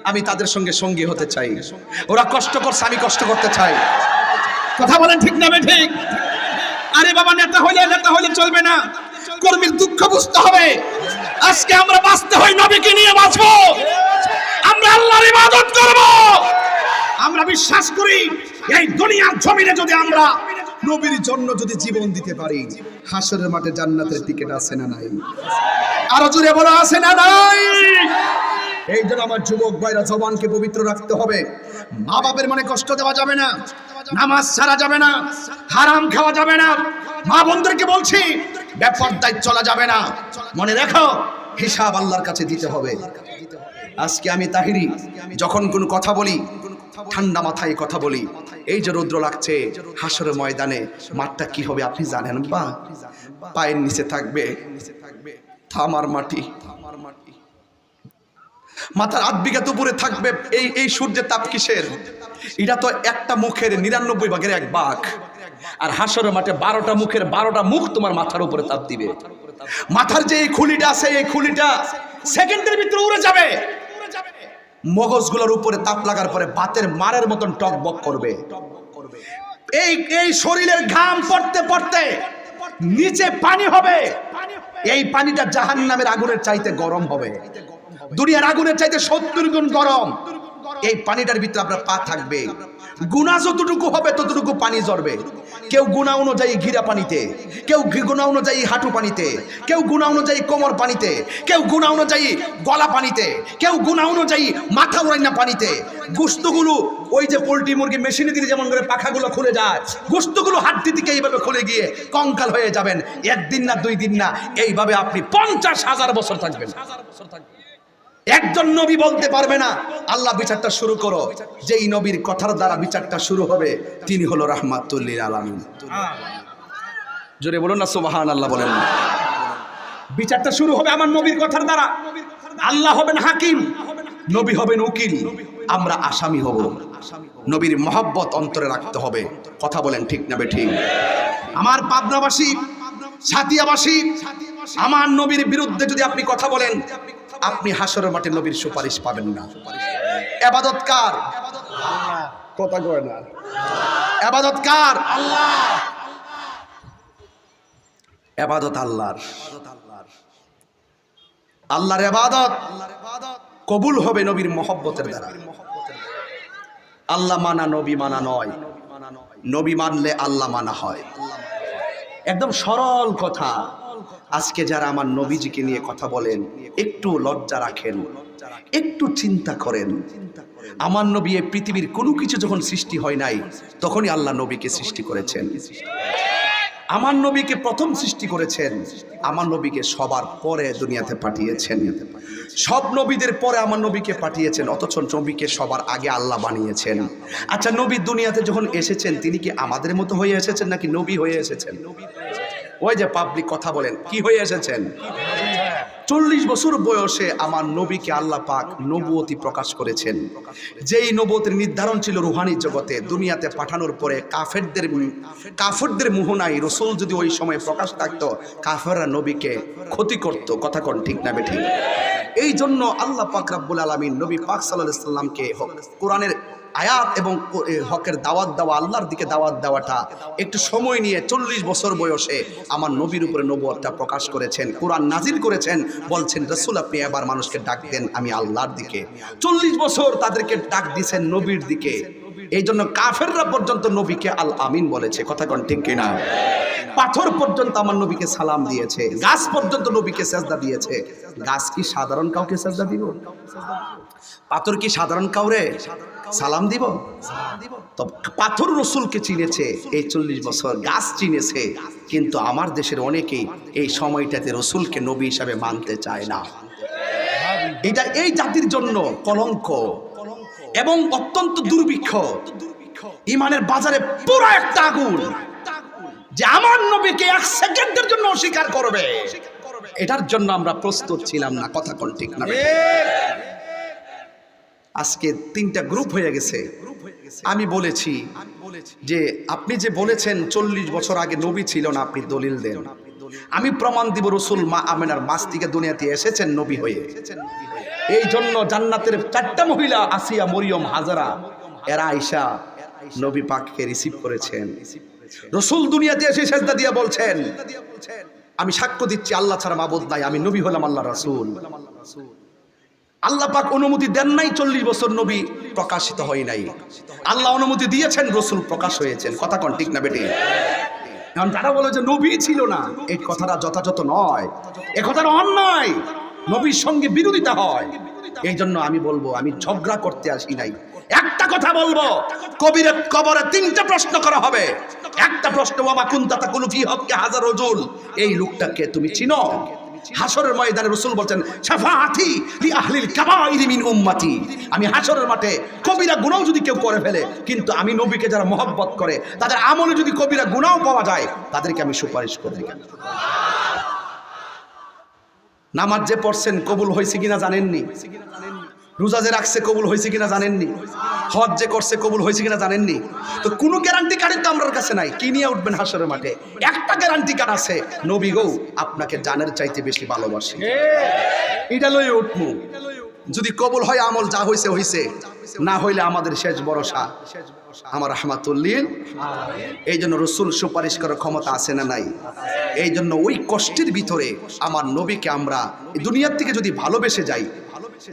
S1: আমি তাদের সঙ্গে সঙ্গী হতে চাই। ওরা কষ্ট করছে, আমি কষ্ট করতে চাই। কথা বলেন ঠিক না ঠিক? আরে বাবা, নেতা হইলে চলবে না, কর্মীর দুঃখ বুঝতে হবে। আজকে আমরা বাঁচতে হয় নবীকে নিয়ে বাঁচবো, আমরা আল্লাহর ইবাদত করব। আমরা বিশ্বাস করি এই দুনিয়ার জমিনে যদি আমরা নবীর জন্য যদি জীবন দিতে পারি, হাসরের মাঠে জান্নাতের টিকিট আছে না নাই? আরো জোরে বলো, আছে না নাই? এই জন্য আমার যুবক ভাইরা জবানকে পবিত্র রাখতে হবে। মা বাপের মনে কষ্ট দেওয়া যাবে না, নামাজ ছাড়া যাবে না, হারাম খাওয়া যাবে না। মা বোনদেরকে বলছি, বেপরদায় চলা যাবে না। মনে রেখো, হিসাব আল্লাহর কাছে দিতে হবে। আজকে আমি তাহিরি যখন কোনো কথা বলি, ঠান্ডা মাথায় কথা বলি। এই যে রৌদ্র লাগছে হাসরের ময়দানে, মাঠটা কি হবে আপনি জানেন? বা পায়ের নিচে থাকবে থামার মাটি, মাথার 8 বিঘা উপরে থাকবে এই সূর্যের তাপ কিসের? এটা তো একটা মুখের 99 ভাগের 1 ভাগ। আর হাসরের মাঠে 12টা মুখের 12টা মুখ তোমার মাথার উপরে তাপ দিবে। মাথার যে এই খুলিটা আছে, এই খুলিটা সেকেন্ডের ভিতরে উড়ে যাবে। মগজগুলোর উপরে তাপ লাগার পরে বাতের মারের মতন টকবক করবে। এই শরীরের ঘাম পড়তে পড়তে নিচে পানি হবে। এই পানিটা জাহান্নামের আগুনের চাইতে গরম হবে, দুনিয়ার আগুনের চাইতে 70 গুণ গরম। এই পানিটার ভিতরে আপনার পা থাকবে। গুনাহ যতটুকু হবে ততটুকু পানি ঝরবে। কেউ গুনাহ অনুযায়ী ঘিরা পানিতে, কেউ গুনাহ অনুযায়ী হাঁটু পানিতে, কেউ গুনাহ অনুযায়ী কোমর পানিতে, কেউ গুনাহ অনুযায়ী গলা পানিতে, কেউ গুনাহ অনুযায়ী মাথা উড়াইনা পানিতে। গোশতগুলো ওই যে পোল্ট্রি মুরগি মেশিনে দিলে যেমন করে পাখাগুলো খুলে যায়, গোশতগুলো হাড্ডি থেকে এইভাবে খুলে গিয়ে কঙ্কাল হয়ে যাবেন। 1 দিন না 2 দিন না, এইভাবে আপনি 50,000 বছর থাকবেন। একজন নবী বলতে পারবে না আল্লাহ বিচারটা শুরু করো। যেই নবীর কথার দ্বারা বিচারটা শুরু হবে তিনি হলো রাহমাতুল লিল আলামিন। জোরে বলুন না সুবহানাল্লাহ বলেন। বিচারটা শুরু হবে আমার নবীর কথার দ্বারা। আল্লাহ হবেন হাকিম, নবী হবেন উকিল, আমরা আসামি হব। নবীর মহব্বত অন্তরে রাখতে হবে। কথা বলেন ঠিক না বেঠিক? আমার পাবনাবাসী, সাতিয়াবাসী, আমার নবীর বিরুদ্ধে যদি আপনি কথা বলেন, আপনি হাসরের মাঠে নবীর সুপারিশ পাবেন না। ইবাদত কার? কথা কয় না। ইবাদত কার? আল্লাহ। ইবাদত আল্লাহর। আল্লাহর ইবাদত কবুল হবে নবীর মহব্বতের দ্বারা। আল্লাহ মানা নবী মানা নয়, নবী মানলে আল্লাহ মানা হয়। একদম সরল কথা। আজকে যারা আমার নবীজিকে নিয়ে কথা বলেন, একটু লজ্জা রাখেন, একটু চিন্তা করেন। আমার নবী এই পৃথিবীর কোনো কিছু যখন সৃষ্টি হয় নাই, তখনই আল্লাহ নবীকে সৃষ্টি করেছেন। আমার নবীকে প্রথম সৃষ্টি করেছেন, আমার নবীকে সবার পরে দুনিয়াতে পাঠিয়েছেন। সব নবীদের পরে আমার নবীকে পাঠিয়েছেন, অথচ নবীকে সবার আগে আল্লাহ বানিয়েছেন। আচ্ছা, নবী দুনিয়াতে যখন এসেছেন, তিনি কি আমাদের মতো হয়ে এসেছেন নাকি নবী হয়ে এসেছেন? ওই যে পাবলিক কথা বলেন, কি হয়ে এসেছেন? 40 বছর বয়সে আমার নবীকে আল্লাহ পাক নবুয়তি প্রকাশ করেছেন। যেই নবুয়তির নির্ধারণ ছিল রুহানি জগতে, দুনিয়াতে পাঠানোর পরে কাফেরদের মোহনায় রসুল যদি ওই সময় প্রকাশ থাকতো, কাফেররা নবীকে ক্ষতি করত। কথা কোন ঠিক না বেঠিক? এই জন্য আল্লাহ পাক রব্বুল আলামিন নবী পাক সাল্লাল্লাহু আলাইহি সাল্লামকে কোরআনের আয়াত এবং হকের দাওয়াত দেওয়া, আল্লাহর দিকে দাওয়াত দেওয়াটা একটু সময় নিয়ে 40 বছর বয়সে আমার নবীর উপরে নবুয়তটা প্রকাশ করেছেন, কোরআন নাজিল করেছেন। বলছেন, রাসূল আপনি এবার মানুষকে ডাক দেন আমি আল্লাহর দিকে। 40 বছর তাদেরকে ডাক দিয়েছেন নবীর দিকে। এই জন্য কাফেররা পর্যন্ত নবীকে আল আমিন বলেছে। কথা কোন ঠিক কিনা? পাথর পর্যন্ত আমার নবীকে সালাম দিয়েছে, গাছ পর্যন্ত নবীকে সেজদা দিয়েছে। গাছ কি সাধারণ কাউকে সেজদা দিব? পাথর কি সাধারণ কাউরে সালাম দিব? তো পাথর রসুলকে চিনেছে এই 40 বছর, গাছ চিনেছে, কিন্তু আমার দেশের অনেকেই এই সময়টাতে রসুলকে নবী হিসাবে মানতে চায় না। এটা এই জাতির জন্য কলঙ্ক এবং অত্যন্ত দুর্ভিক্ষ। ইমানের বাজারে পুরো একটা আগুন যে আমার নবীকে 1 সেকেন্ডের জন্য অস্বীকার করবে, এটার জন্য আমরা প্রস্তুত ছিলাম না। কথা কোন ঠিক না? আজকে 3টা গ্রুপ হয়ে গেছে। আমি বলেছি যে আপনি যে বলেছেন 40 বছর আগে নবী ছিল না, আপনি দলিল দেন। আমি প্রমাণ দিব রসুল মা আমেনার মাস থেকে দুনিয়াতে এসেছেন নবী হয়ে। এই জন্য জান্নাতের 4টা মহিলা, আসিয়া, মরিয়ম, হাজারা, এরা আয়েশা নবী পাককে রিসিভ করেছেন। রসুল দুনিয়াতে এসে সেজদা দিয়ে বলছেন, আমি সাক্ষ্য দিচ্ছি আল্লাহ ছাড়া মাবুদ নাই, আমি নবী হলাম আল্লাহ রাসূল। আল্লাহ পাক অনুমতি দেন নাই 40 বছর নবী প্রকাশিত হয় নাই। আল্লাহ অনুমতি দিয়েছেন, রসুল প্রকাশ হয়েছেন। কথা কোন ঠিক না বেটি? কারণ তারা বলে যে নবী ছিল না, এই কথাটা যথাযথ নয়, এ কথাটা অন্যায়, নবীর সঙ্গে বিরোধিতা হয়। এই জন্য আমি বলবো, আমি ঝগড়া করতে আসি নাই। একটা কথা বলবো, কবরে 3টা প্রশ্ন করা হবে। একটা প্রশ্ন, ওয়া মা কুনতা তাকুলু ফি হক্কি হাযার রাজুল, এই লোকটাকে তুমি চিনো? হাসরের ময়দানে রাসূল বলছেন, শাফাআতি লি আহলিল কাবাইরি মিন উম্মতি, আমি হাসরের মাঠে কবিরা গুনাহ যদি কেউ করে ফেলে, কিন্তু আমি নবীকে যারা মহব্বত করে, তাদের আমলে যদি কবিরা গুনাহ পাওয়া যায়, তাদেরকে আমি সুপারিশ করব। নামাজ যে পড়ছেন কবুল হয়েছে কিনা জানেননি? রোজা যে রাখছে কবুল হয়েছে কিনা জানেননি? হজ যে করছে কবুল হয়েছে কিনা জানেননি? তো কোনো গ্যারান্টি কার্ড তো আমার কাছে নাই। কি নিয়ে উঠবেন হাসরের মাঠে? একটা গ্যারান্টি কার্ড আছে, নবী গো আপনাকে জানের চাইতে বেশি ভালোবাসি, এটা লই উঠবো। যদি কবুল হয় আমল যা হয়েছে হয়েছে, না হইলে আমাদের শেষ ভরসা আমার রাহমাতুল্লিল। এই জন্য রসুল সুপারিশ করার ক্ষমতা আছে না নাই? এই জন্য ওই কষ্টের ভিতরে আমার নবীকে আমরা দুনিয়ার থেকে যদি ভালোবেসে যাই,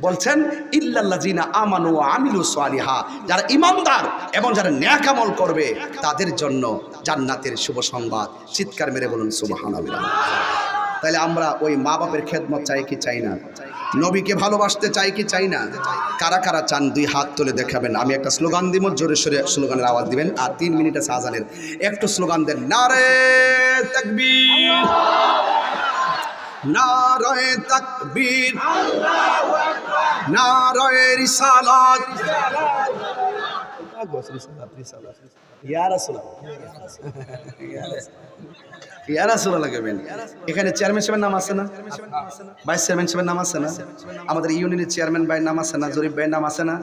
S1: বলছেন ইল্লাল্লাযিনা আমানু ওয়া আমিলুস সালিহা, যারা ঈমানদার এবং যারা নেক আমল করবে তাদের জন্য জান্নাতের শুভ সংবাদ। চিৎকার মেরে বলুন সুবহানাল্লাহ। তাহলে আমরা ওই মা বাপের খেদমত চাই কি চাই না? নবীকে ভালোবাসতে চাই কি চাই না? কারা কারা চান 2 হাত তুলে দেখাবেন। আমি একটা স্লোগান দিব, জোরে সোরে স্লোগানের আওয়াজ দিবেন, আর 3 মিনিট আছে আজানের। একটু স্লোগান দেন, নারে তাকবীর, নারে তাকবীর, আল্লাহু আকবার, নারে রিসালাত, ইয়া রাসূলুল্লাহ, ইয়া রাসূলুল্লাহ লাগবেন। এখানে চেয়ারম্যান সাহেবের নাম আছে না? ভাইস চেয়ারম্যান সাহেবের নাম আছে না? আমাদের ইউনিয়নের চেয়ারম্যান ভাইয়ের নাম আছে না? জরিফ ভাইয়ের নাম আছে না?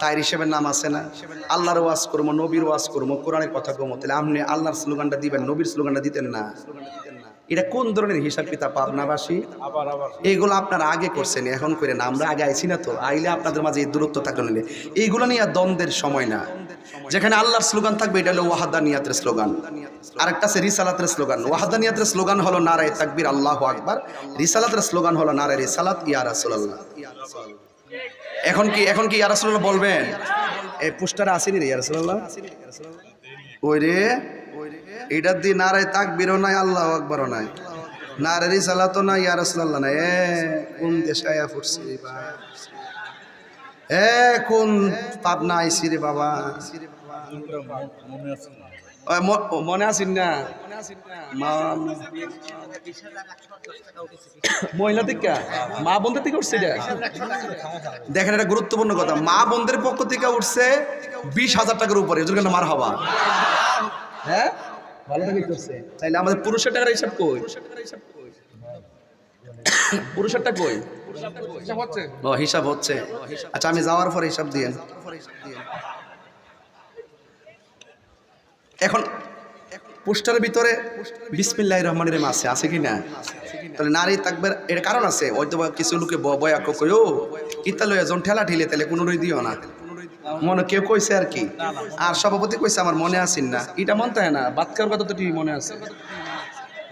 S1: তাইরি সাহেবের নাম আছে না? আল্লাহর ওয়াজ করবো, নবীর ওয়াজ করবো, কোরআনের কথা কমো, তাহলে আপনি আল্লাহর স্লোগানটা দিবেন, নবীর স্লোগানটা দিতেন না? এটা কোন ধরনের হিসাব কিতাব পাবনাবাসী? এইগুলো আপনারা আগে করছেন, এখন করে না। আমরা আগে আইছি না তো, আইলে আপনাদের মাঝে এই দূরত্ব থাকলে নিলে এইগুলো নিয়ে দ্বন্দ্বের সময় না। যেখানে আল্লাহর স্লোগান থাকবে, এটা হলো ওয়াহদানিয়াতের স্লোগান। আরেকটা আছে রিসালাতের স্লোগান। ওয়াহদানিয়াতের স্লোগান হলো নারায়ে তাকবীর, আল্লাহু আকবার। রিসালাতের স্লোগান হলো নারায়ে রিসালাত, ইয়া রাসূলুল্লাহ। এখন কি ইয়া রাসূলুল্লাহ বলবেন? এই পোস্টারে আসেনি রে ইয়া রাসূলুল্লাহ, ওই রে, এটার দিয়ে নারায়ে তাকবীরও নাই, আল্লাহু আকবারও নাই। না রে রিসালাত না ইয়া রাসূলুল্লাহ না কোন দেশে আয়া পড়ছি রে ভাই কোন পাবনা আইছি রে বাবা মনে আছেন না মহিলা থেকে মা বোনদের থেকে উঠছে দেখেন একটা গুরুত্বপূর্ণ কথা মা বোনদের পক্ষ থেকে উঠছে 20,000 টাকার উপরে এজন্য মার হওয়া হ্যাঁ ভালো টাকা করছে তাইলে আমাদের পুরুষের টাকার হিসাব কই পুরুষের টাকা কই হিসাব হচ্ছে আচ্ছা আমি যাওয়ার পরে হিসাব দিয়েন এখন পোস্টারের ভিতরে বিসমিল্লাহির রহমানির রহিম আছে কি না তাহলে নারী তাকবীর এর কারণ আছে হয়তো কিছু লোকে বয়া কইও ইতা লইয়া জন ঠেলা ঠেলে তাহলে কোনোই দিও না মনে কেউ কইছে আর কি আর সভাপতি কইছে আমার মনে আসেন না এটা মন তাই না বাতকার কথা তো ঠিক মনে আছে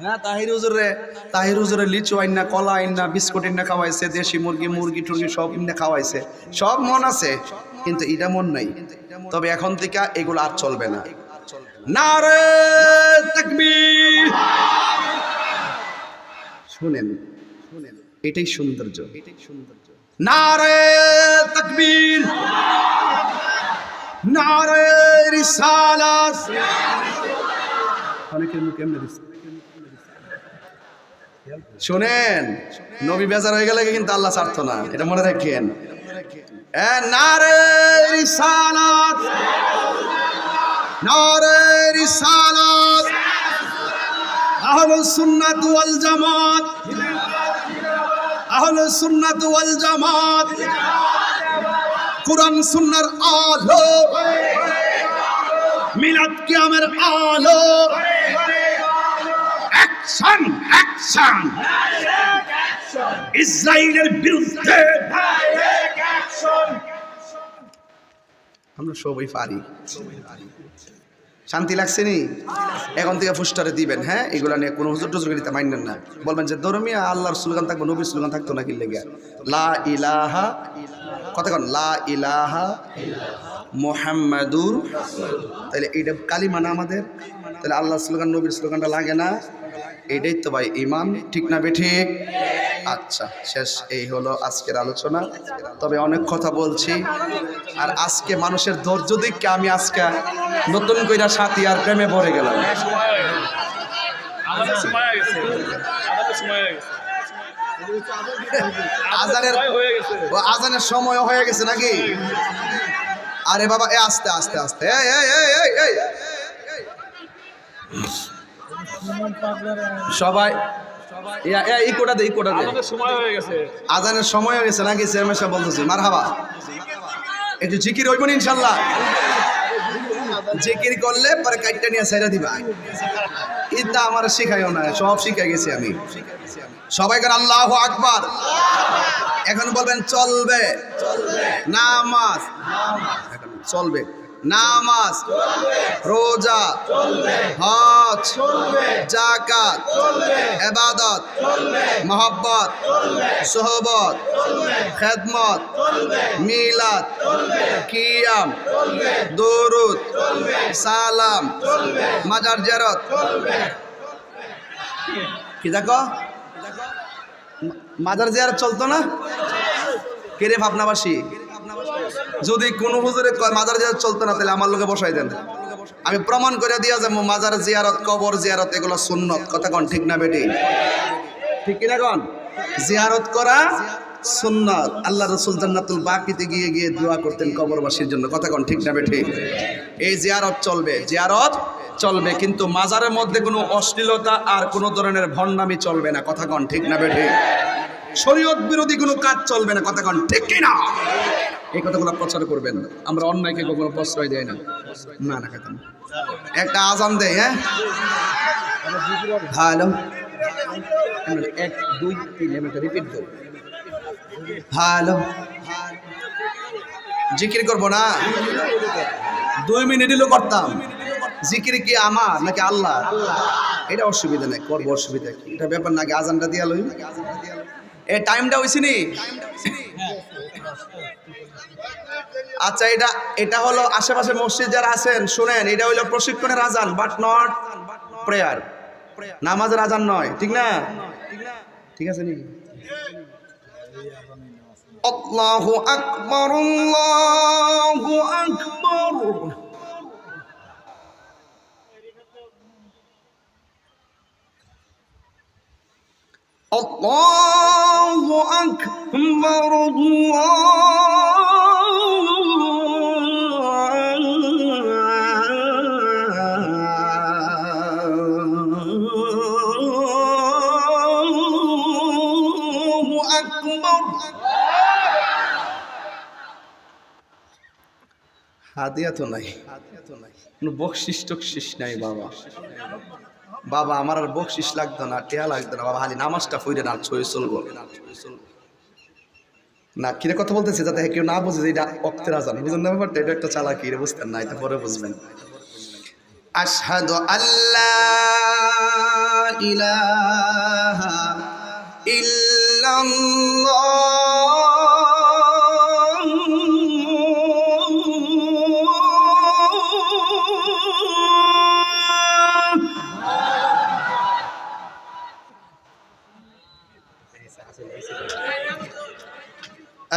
S1: হ্যাঁ তাহির হুজুরে লিচু আইন না কলা আইন না বিস্কুট আইন না খাওয়াইছে দেশি মুরগি টুরগি সব ইন্না খাওয়াইছে সব মন আছে কিন্তু এটা মন নাই তবে এখন থেকে এগুলো আর চলবে না নারে তাকবীর শুনেন এটাই সৌন্দর্য নারে তাকবীর নারে রিসালাত অনেকের মুখে এমনি দিচ্ছে শুনেন নবী বেজার হয়ে গেলে কিন্তু আল্লাহ ছাড়তো না এটা মনে রাখেন নারে রিসালাত নারে রিসালাত আহলুস সুন্নাত ওয়াল জামাত আহলুস সুন্নাত ওয়াল জামাত কুরআন সুন্নাহর আলো মিলাদ কিয়ামের আলো অ্যাকশন অ্যাকশন ইসরায়েলের বিরুদ্ধে আমরা সবাই পারি শান্তি লাগছে নি এখন থেকে পোস্টারে দিবেন হ্যাঁ এগুলা নিয়ে কোনো হুজুর টুজুর দিতে মাইনেন না বলবেন যে ধর্মীয় আল্লাহর স্লোগান থাকবো নবীর স্লোগান থাকতো না কি লেগে লা ইলাহা কতক্ষণ লা ইলাহা মুহাম্মাদুর তাহলে এইটা কালিমা না আমাদের তাহলে আল্লাহর স্লোগান নবীর স্লোগানটা লাগে না এটাই তো ভাই ইমান ঠিক না বেঠিক আচ্ছা শেষ এই হলো আজকের আলোচনা তবে অনেক কথা বলছি আর আজকে মানুষের ধৈর্য দেখে আমি আজকে নতুন কইরা সাথী আর প্রেমে পড়ে গেলাম আজানের সময় হয়ে গেছে নাকি আরে বাবা আস্তে আস্তে আস্তে সবাই এই কোটা দে আজানের সময় হয়ে গেছে নাকি চেয়ারম্যান সাহেব বলতেছি মারহাবা একটু জিকির হইব না ইনশাল্লাহ জিকির করলে পরে কাইটটা নিয়ে ছাইরা দিবা এটা আমার শিখাইও না সব শিখাই গেছি আমি সবাই কেন আল্লাহু আকবার এখন বলবেন চলবে নামাজ চলবে নামাজ রোজা হজ যাকাত ইবাদত মহব্বত সোহবত খেদমত মিলাদ কিয়াম দুরুদ সালাম মাজার জিয়ারত কি দেখো মাজার জিয়ারত চলতো না কেরে ভাবনাবাসী যদি কোনো হুজুরে মাজার জিয়ারত চলতো না তাহলে আমার লোকে বসাই দেন আমি প্রমাণ করে দিয়া যাবো মাজার জিয়ারত কবর জিয়ারত এগুলো সুন্নত কথা কোন ঠিক না বেটি ঠিক কিনা কোন জিয়ারত করা সুন্নাত আল্লাহ রাসূল জান্নাতুল বাকিতে গিয়ে গিয়ে দোয়া করতেন কবরবাসীর জন্য কথা কোন ঠিক না বেটি এই জিয়ারত চলবে কিন্তু মাজারের মধ্যে কোনো অশ্লীলতা আর কোনো ধরনের ভণ্ডামি চলবে না কথা কোন ঠিক না বেটি শরীয়ত বিরোধী কোনো কাজ চলবে না কথা কোন ঠিক কি না এই কথাগুলো প্রচার করবেন আমরা অন্যায়কে কখনো প্রশ্রয় দেয় না না না খেতাম একটা আজান দেয় হ্যাঁ হ্যালো 1 2 3 আমি রিপিট দেব হ্যালো জিকির করব না 2 মিনিট হলো করতাম জিকির কি আমার নাকি আল্লাহ এটা অসুবিধা নাই করব অসুবিধা কি এটা ব্যাপার নাকি আজানটা দিয়া লই এই টাইমটা হইছে নি আচ্ছা এটা হলো আশেপাশে মসজিদ যারা আছেন শুনেন এটা হলো প্রশিক্ষণের আজান বাট নট প্রেয়ার নামাজের আজান নয় ঠিক না ঠিক আছে নি? আল্লাহু আকবার, আল্লাহু আকবার। আল্লাহু আকবার, আল্লাহু আকবার। হাদিয়া তো নাই, কোনো বকশিস টকশিস নাই বাবা। বাবা আমার আর বকশিস লাগতো না, টেয়া লাগতো না বাবা, খালি নামাজটা পড়ে না ছয় চলবো না। কিরে কথা বলতেছে যাতে কেউ না বুঝে যে এটা অক্তের আজান, বুঝুন না ব্যাপারটা? এটা একটা চালাকি, এটা বুঝতেন না, এটা পরে বুঝবেন। আশহাদু আল্লা ইলাহা ইল্লাল্লাহ,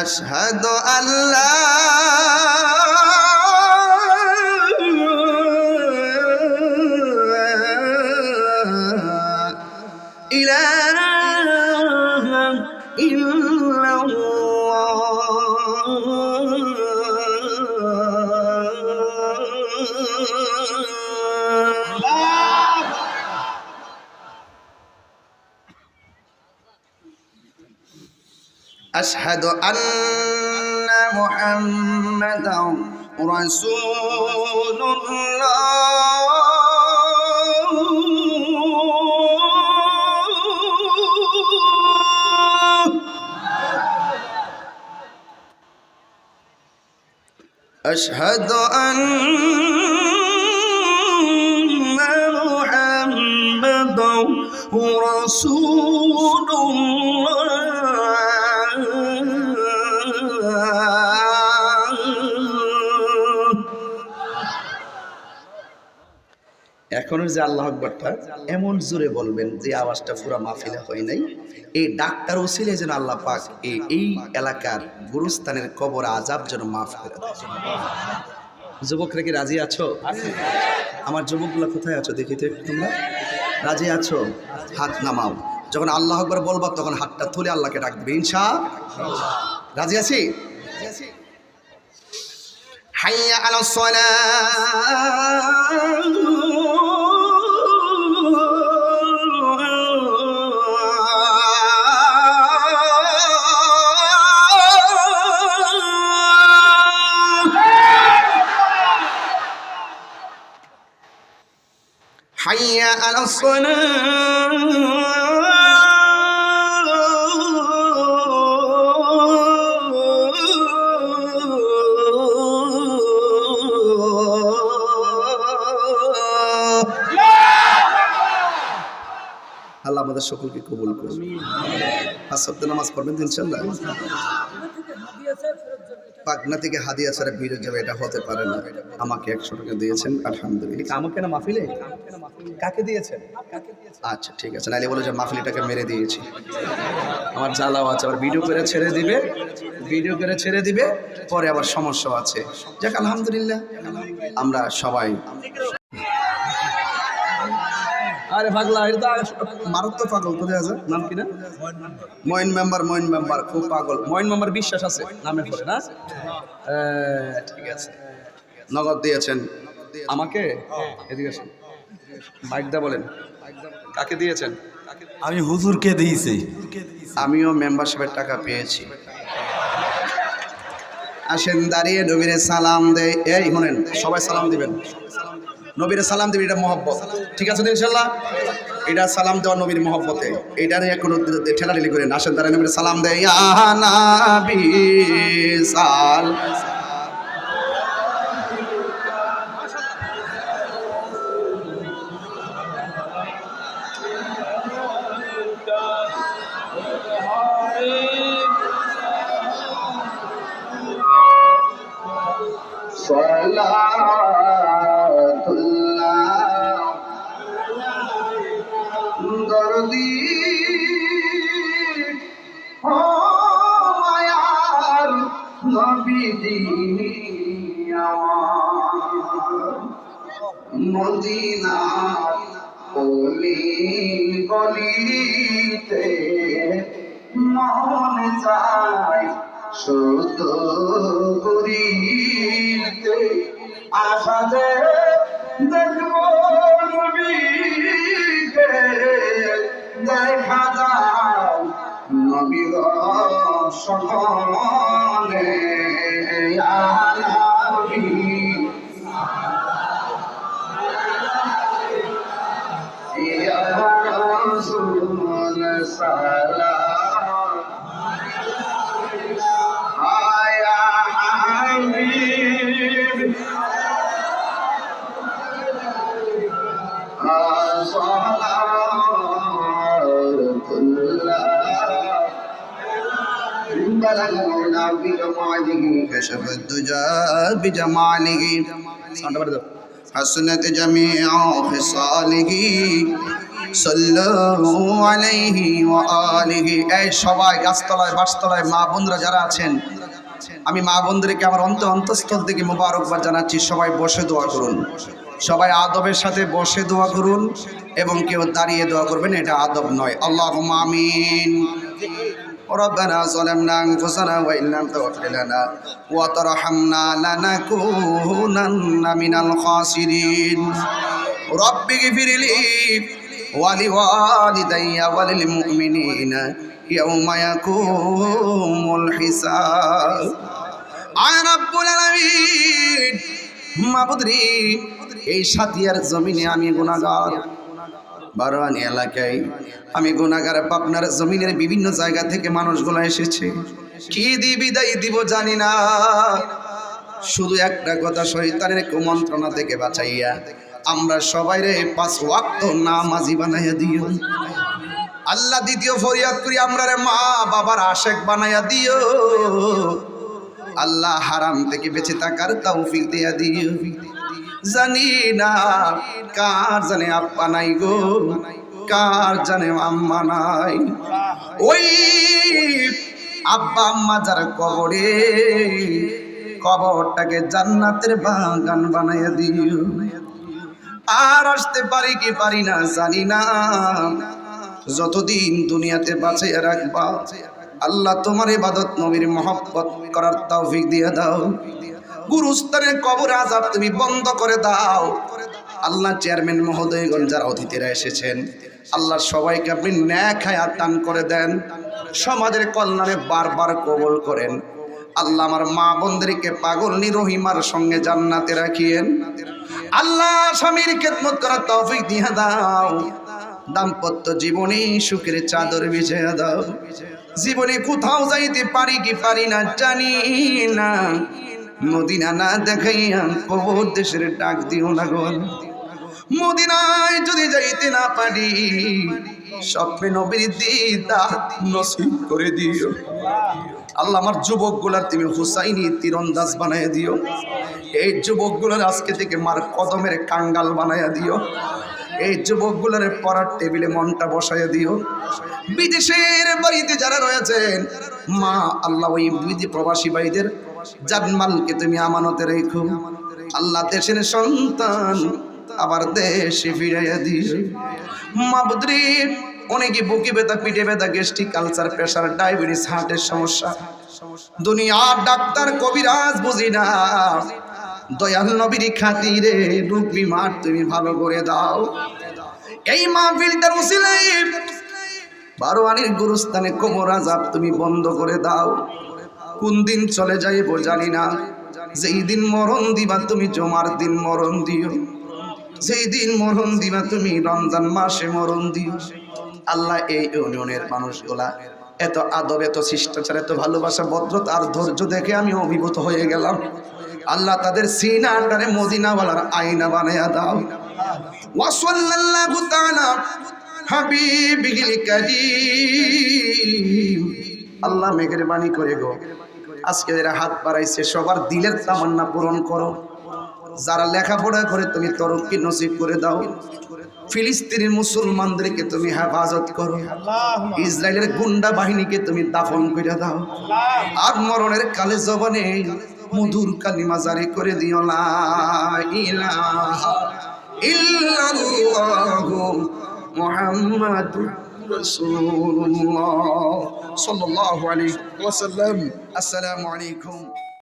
S1: আশহাদু আল্লা ইলাহা ইল্লাল্লাহ। আশহাদু আন্না মুহাম্মাদান রাসূলুল্লাহ। আশহাদু আন্না মুহাম্মাদান রাসূলুল্লাহ। এখনো যে আল্লাহু আকবারটা এমন জোরে বলবেন যে আওয়াজটা পুরা মাহফিলে হয় নাই। এই ডাক্তার ওসিলে যেন আল্লাহ পাক এই এলাকার গুরুস্থানের কবর আযাব যেন মাফ করে দেয়। যুবকরা কি রাজি আছো? আমার যুবকগুলো কোথায় আছো দেখি তো একটু, তোমরা রাজি আছো? হাত নামাও। যখন আল্লাহু আকবার বলবা তখন হাতটা তুলে আল্লাহকে ডাক দিবে, ইনশাআল্লাহ। রাজি আছি? হাইয়া আলাস সালাহ, হাইয়া আলাস আল্লাহ আমাদের সকলকে কবুল করুন। পাঁচ ওয়াক্ত নামাজ পড়বেন ইনশাআল্লাহ। পাটনা থেকে হাদিয়া ছাড়া ভিড় যাবে এটা হতে পারে না। আমাকে 100 টাকা দিয়েছেন, আলহামদুলিল্লাহ। আমাকে না মাহফিলে? কাকে দিয়েছেন? আচ্ছা ঠিক আছে, নাইলে বলে যে মাহফিলটাকে মেরে দিয়েছি। আমার জ্বালাও আছে, আবার ভিডিও করে ছেড়ে দিবে, পরে আবার সমস্যা আছে। যাক আলহামদুলিল্লাহ, আমরা সবাই। আরে পাগলা, এটা মারাত্মক পাগল। কোথায় আছে? নাম কি না? মইন মেম্বার খুব পাগল। মইন মেম্বার বিশ্বাস আছে নামে পড়ে না? ঠিক আছে, নগদ দিয়েছেন আমাকে। এদিকে আসেন, মাইক দা বলেন কাকে দিয়েছেন?
S3: আমি হুজুরকে দিয়েছি।
S1: আমিও মেম্বারশিপের টাকা পেয়েছি। আসেন দাঁড়িয়ে নবীরে সালাম দেয়। এই শুনেন, সবাই সালাম দিবেন, নবীরে সালাম দিবেন, এটা মহব্বত। ঠিক আছে ইনশাআল্লাহ? এটা সালাম দেওয়া নবীর মহব্বতে, এটা নিয়ে কোনো ঠেলাঠেলি করে না। আসেন দাঁড়িয়ে নবীরে সালাম দেয়। ইয়া নবী সাল সালাতুল্লাহ দরদি মদিনা গলি গলিতে মন চায় শুধু করিতে আশা যে দেখব নবীকে দেখা যায় নবীর সহনে আলাবি ইয়া রাসূল সালাম আয়া হাবিব كشف الدجى بجماله حسنت جميع خصاله صلوا عليه وآله এই সবাই গাছতলায় বাসতলায় মা বোনরা যারা আছেন আমি মা বোনদেরকে আমার অন্তঃস্থল থেকে মোবারকবাদ জানাচ্ছি সবাই বসে দোয়া করুন সবাই আদবের সাথে বসে দোয়া করুন এবং কেউ দাঁড়িয়ে দোয়া করবেন এটা আদব নয় আল্লাহুম্মা আমিন ربنا ظلمنا أنفسنا وإن لم تغفر لنا وترحمنا لنكونن من الخاسرين رب اغفر لي ولوالدي وللمؤمنين يوم يقوم الحساب আয় রব্বুল আলামিন মাবুদরি এই সাতিয়ার জমিনে আমি গুনাহগার বারোয়ানি এলাকায় আমি গুনাহগার পাবনার জমিনের বিভিন্ন জায়গা থেকে মানুষগুলো এসেছে কি দি বিদায় দিব জানি না শুধু একটা কথা শয়তানের কুমন্ত্রণা থেকে বাঁচাইয়া আমরা সবাই রে 5 ওয়াক্ত নামাজি বানাইয়া দিও আল্লাহ দ্বিতীয় ফরিয়াদ করি আমরা রে মা বাবার আশেক বানাইয়া দিও আল্লাহ হারাম থেকে বেঁচে থাকার তৌফিক দিয়া দিও জানি না কার জানে আব্বা নাই গো কার জানে আম্মা নাই ওই আব্বা আম্মা যার কবরে কবরটাকে জান্নাতের বাগান বানাইয়া দিও আর আসতে পারি কি পারি না জানি না যতদিন দুনিয়াতে বাঁচিয়ে রাখবা আল্লাহ তোমার ইবাদত নবীর মহব্বত করার তৌফিক দিয়ে দাও গুরুস্থানের কবর আযাব তুমি বন্ধ করে দাও আল্লাহ চেয়ারম্যান মহোদয়গণ যারা অতিথিরা এসেছেন আল্লাহ সবাইকে আপনি ন্যাক হায়াত দান করে দেন সমাজের কল্যাণে বারবার কবুল করেন আল্লাহ আমার মা বোনদেরকে পাগলনি রহিমার সঙ্গে জান্নাতে রাখিয়েন আল্লাহ স্বামীর খেদমত করার তৌফিক দিয়ে দাও দাম্পত্য জীবনে সুখের চাদর বিছিয়ে দাও জীবনে কোথাও যাইতে পারি কি পারি না জানি না মদিনা না দেখাইয়া কবর দেশের ডাক দিও না গো মদিনায় যদি যাইতে না পারি স্বপ্নে নবীর দিদার নসিব করে দিও আল্লাহ আমার যুবকগুলার তুমি হুসাইনি তীরন্দাজ বানাইয়া দিও এই যুবকগুলার আজকে থেকে মার কদমের কাঙ্গাল বানাইয়া দিও এই যুবকগুলার পড়ার টেবিলে মনটা বসাইয়া দিও বিদেশের বাড়িতে যারা রয়েছেন মা আল্লাহ ওই বিদেশি প্রবাসী ভাইদের জানমালকে তুমি আমানতে রেখো আল্লাহ দেশের সন্তান আবার দেশে ফিরাইয়া দিও মাবুদরি অনেকে বুকে ব্যথা পিঠে ব্যথা গ্যাস্ট্রিক আলসার প্রেশার ডায়াবেটিস হার্টের সমস্যা দুনিয়ার ডাক্তার কবিরাজ বুঝি না দয়াল নবীর খাতিরে রোগ বিমার তুমি ভালো করে দাও এই মাহফিলটার উসিলায় বারোয়ানির গুরুস্থানে কবর আযাব তুমি বন্ধ করে দাও কোন দিন চলে যাইব জানি না যেই দিন মরণ দিবা তুমি জুমার দিন মরণ দিও যেই দিন মরণ দিবা তুমি রমজান মাসে মরণ দিও আল্লাহ এই ইউনিয়নের মানুষগুলা এত আদব এত শিষ্টাচার এত ভালোবাসা ভদ্রতা আর ধৈর্য দেখে আমি অভিভূত হয়ে গেলাম আল্লাহ তাদের সিনাটারে মদিনাওয়ালার আয়না বানায়া দাও ওয়া সাল্লাল্লাহু তাআলা হাবিবিল কারীম আল্লাহ মেহেরবানি করে গো আজকে যারা হাত বাড়াইছে সবার দিলের তামান্না পূরণ করো যারা লেখাপড়া করে তুমি তরক্কি নসিব করে দাও ফিলিস্তিনের মুসলমানদেরকে তুমি হেফাজত করো ইসরায়েলের গুন্ডা বাহিনীকে তুমি দাফন করে দাও আর মরণের কালে জবানে মধুর কালিমা জারি করে দিও লা ইলাহা ইল্লাল্লাহু মুহাম্মাদুর রাসূলুল্লাহ সাল্লাল্লাহু আলাইহি ওয়াসাল্লাম। আসসালামু আলাইকুম।